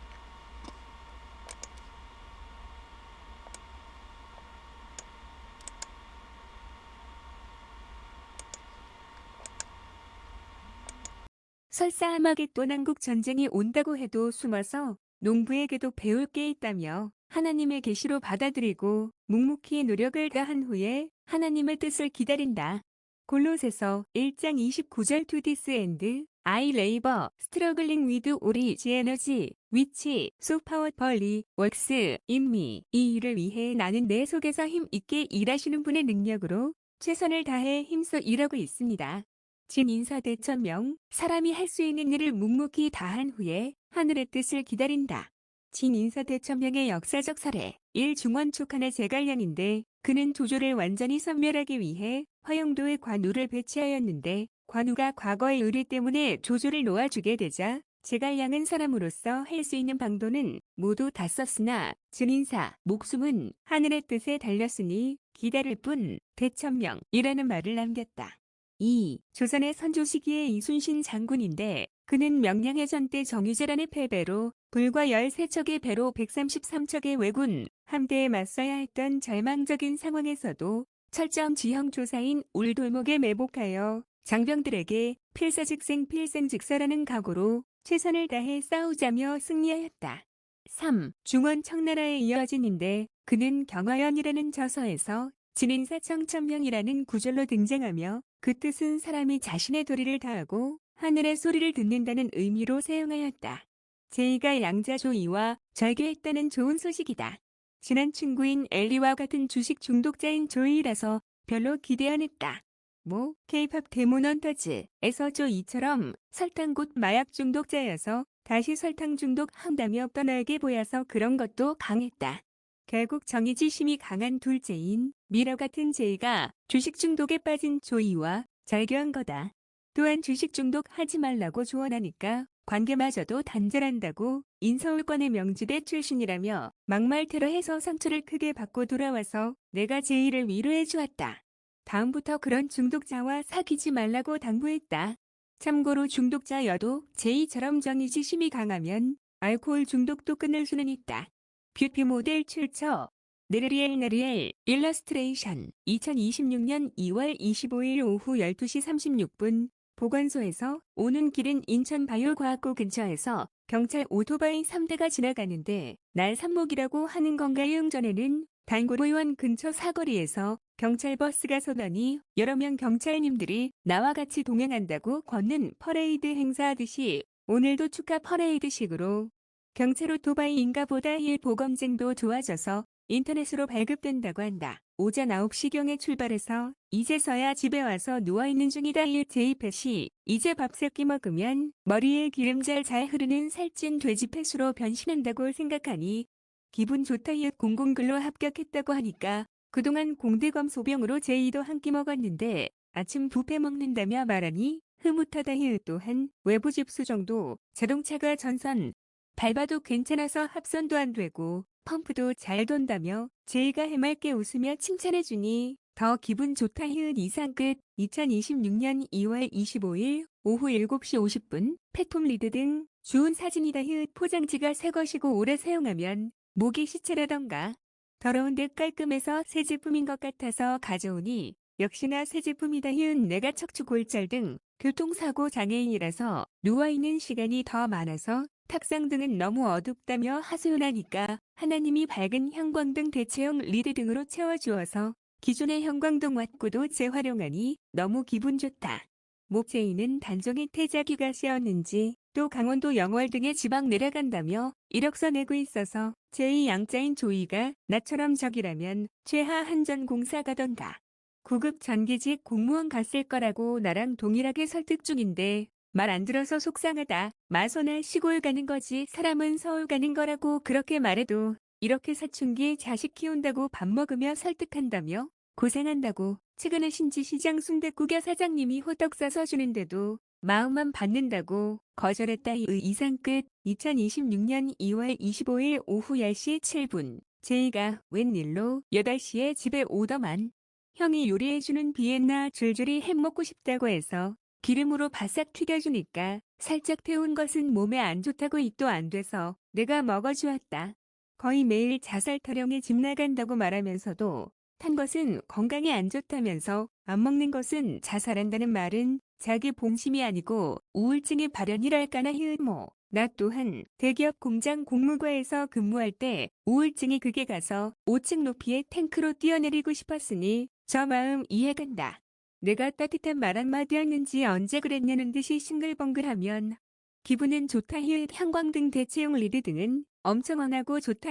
설사 아마겟돈 한국 전쟁이 온다고 해도 숨어서 농부에게도 배울 게 있다며 하나님의 계시로 받아들이고 묵묵히 노력을 다한 후에 하나님의 뜻을 기다린다. 골로새서 1장 29절 To this end, I labor, struggling with all the energy, which so powerfully works in me. 이 일을 위해 나는 내 속에서 힘 있게 일하시는 분의 능력으로 최선을 다해 힘써 일하고 있습니다. 진인사대천명, 사람이 할 수 있는 일을 묵묵히 다한 후에 하늘의 뜻을 기다린다. 진인사대천명의 역사적 사례, 1중원 촉한의 제갈량인데 그는 조조를 완전히 섬멸하기 위해 화영도에 관우를 배치하였는데 관우가 과거의 의리 때문에 조조를 놓아주게 되자 제갈량은 사람으로서 할 수 있는 방도는 모두 다 썼으나 증인사, 목숨은 하늘의 뜻에 달렸으니 기다릴 뿐 대천명이라는 말을 남겼다. 2. 조선의 선조 시기의 이순신 장군인데 그는 명량해전 때 정유재란의 패배로 불과 13척의 배로 133척의 왜군 함대에 맞서야 했던 절망적인 상황에서도 철저한 지형 조사인 울돌목에 매복하여 장병들에게 필사즉생 필생즉사라는 각오로 최선을 다해 싸우자며 승리하였다. 3. 중원 청나라에 이어진인데 그는 경화연이라는 저서에서 진인사 청천명이라는 구절로 등장하며 그 뜻은 사람이 자신의 도리를 다하고 하늘의 소리를 듣는다는 의미로 사용하였다. 제이가 양자 조이와 절교했다는 좋은 소식이다. 친한 친구인 엘리와 같은 주식 중독자인 조이라서 별로 기대 안 했다. K-pop 데몬헌터즈에서 조이처럼 설탕 곧 마약 중독자여서 다시 설탕 중독 한다며 떠나게 보여서 그런 것도 강했다. 결국 정의지심이 강한 둘째인 미러 같은 제이가 주식 중독에 빠진 조이와 절교한 거다. 또한 주식 중독 하지 말라고 조언하니까 관계마저도 단절한다고 인서울권의 명지대 출신이라며 막말 테러해서 상처를 크게 받고 돌아와서 내가 제이를 위로해 주었다. 다음부터 그런 중독자와 사귀지 말라고 당부했다. 참고로 중독자여도 제이처럼 정의지심이 강하면 알코올 중독도 끊을 수는 있다. 뷰티 모델 출처 네르리엘 일러스트레이션 2026년 2월 25일 오후 12시 36분 보건소에서 오는 길은 인천바이오과학고 근처에서 경찰 오토바이 3대가 지나가는데 날 삽목이라고 하는 건가요? 전에는 단골의원 근처 사거리에서 경찰 버스가 서더니 여러 명 경찰님들이 나와 같이 동행한다고 걷는 퍼레이드 행사하듯이 오늘도 축하 퍼레이드식으로 경찰 오토바이인가 보다 일 보검증도 좋아져서 인터넷으로 발급된다고 한다. 오전 9시경에 출발해서 이제서야 집에 와서 누워있는 중이다. 일 제이펫이 이제 밥 3끼 먹으면 머리에 기름잘 잘 흐르는 살찐 돼지 펫으로 변신한다고 생각하니 기분 좋다. 공공근로 합격했다고 하니까 그동안 공대검 소병으로 제이도 한 끼 먹었는데 아침 뷔페 먹는다며 말하니 흐뭇하다. 또한 외부 집수 정도 자동차가 전선 밟아도 괜찮아서 합선도 안 되고 펌프도 잘 돈다며 제이가 해맑게 웃으며 칭찬해주니 더 기분 좋다. 이상 끝. 2026년 2월 25일 오후 7시 50분 펫폼 리드 등 좋은 사진이다. 포장지가 새 것이고 오래 사용하면 모기 시체라던가 더러운 듯 깔끔해서 새 제품인 것 같아서 가져오니 역시나 새 제품이다. 내가 척추 골절 등 교통사고 장애인이라서 누워있는 시간이 더 많아서 탁상 등은 너무 어둡다며 하소연하니까 하나님이 밝은 형광등 대체형 리드 등으로 채워주어서 기존의 형광등 왓구도 재활용하니 너무 기분 좋다. 제이는 단종이 태자귀가 씌었는지 또 강원도 영월 등에 지방 내려간다며 이력서 내고 있어서 제이 양자인 조이가 나처럼 적이라면 최하 한전공사 가던가. 구급 전기직 공무원 갔을 거라고 나랑 동일하게 설득 중인데 말 안 들어서 속상하다. 마소나 시골 가는 거지 사람은 서울 가는 거라고 그렇게 말해도 이렇게 사춘기 자식 키운다고 밥 먹으며 설득한다며 고생한다고 최근에 신지시장 순댓국여 사장님이 호떡 싸서 주는데도 마음만 받는다고 거절했다. 이상 끝. 2026년 2월 25일 오후 10시 7분 제이가 웬일로 8시에 집에 오더만 형이 요리해주는 비엔나 줄줄이 햄 먹고 싶다고 해서 기름으로 바싹 튀겨주니까 살짝 태운 것은 몸에 안 좋다고 입도 안 돼서 내가 먹어주었다. 거의 매일 자살 타령에 집 나간다고 말하면서도 탄 것은 건강에 안 좋다면서 안 먹는 것은 자살한다는 말은 자기 본심이 아니고 우울증의 발현이랄까나. 나 또한 대기업 공장 공무과에서 근무할 때 우울증이 극에 가서 5층 높이의 탱크로 뛰어내리고 싶었으니 저 마음 이해간다. 내가 따뜻한 말 한마디 했는지 언제 그랬냐는 듯이 싱글벙글하면 기분은 좋다. 형광등 대체용 리드 등은 엄청 엉하고 좋다.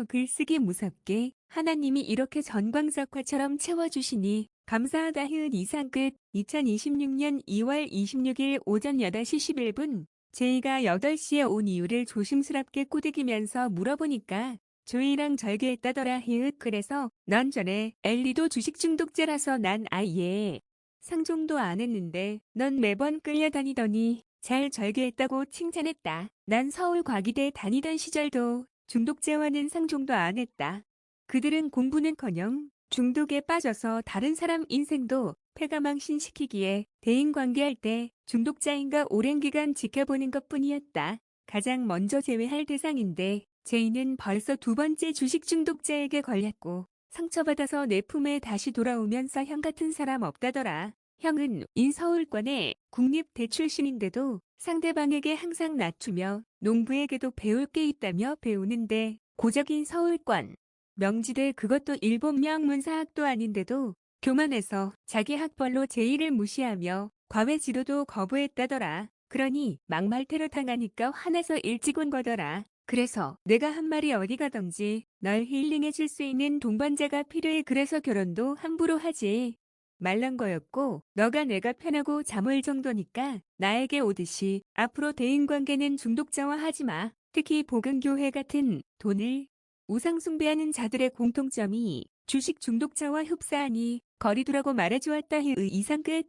글쓰기 무섭게 하나님이 이렇게 전광석화처럼 채워주시니 감사하다. 이상 끝. 2026년 2월 26일 오전 8시 11분 제이가 8시에 온 이유를 조심스럽게 꼬드기면서 물어보니까 조이랑 절교했다더라 히읗. 그래서 넌 전에 엘리도 주식 중독자라서 난 아예 상종도 안 했는데 넌 매번 끌려다니더니 잘 절교했다고 칭찬했다. 난 서울과기대 다니던 시절도 중독자와는 상종도 안 했다. 그들은 공부는커녕 중독에 빠져서 다른 사람 인생도 패가망신시키기에 대인관계할 때 중독자인가 오랜 기간 지켜보는 것뿐이었다. 가장 먼저 제외할 대상인데 제이는 벌써 두 번째 주식 중독자에게 걸렸고 상처받아서 내 품에 다시 돌아오면서 형 같은 사람 없다더라. 형은 인서울권의 국립대 출신인데도 상대방에게 항상 낮추며 농부에게도 배울 게 있다며 배우는데 고적인 서울권. 명지대 그것도 일본 명문사학도 아닌데도 교만해서 자기 학벌로 제의를 무시하며 과외 지도도 거부했다더라. 그러니 막말 테러 당하니까 화나서 일찍 온 거더라. 그래서 내가 한 말이 어디 가던지 널 힐링해 줄 수 있는 동반자가 필요해. 그래서 결혼도 함부로 하지 말란 거였고 너가 내가 편하고 잠올 정도니까 나에게 오듯이 앞으로 대인관계는 중독자와 하지 마. 특히 복음교회 같은 돈을 우상숭배하는 자들의 공통점이 주식 중독자와 흡사하니 거리두라고 말해주었다. 이상 끝.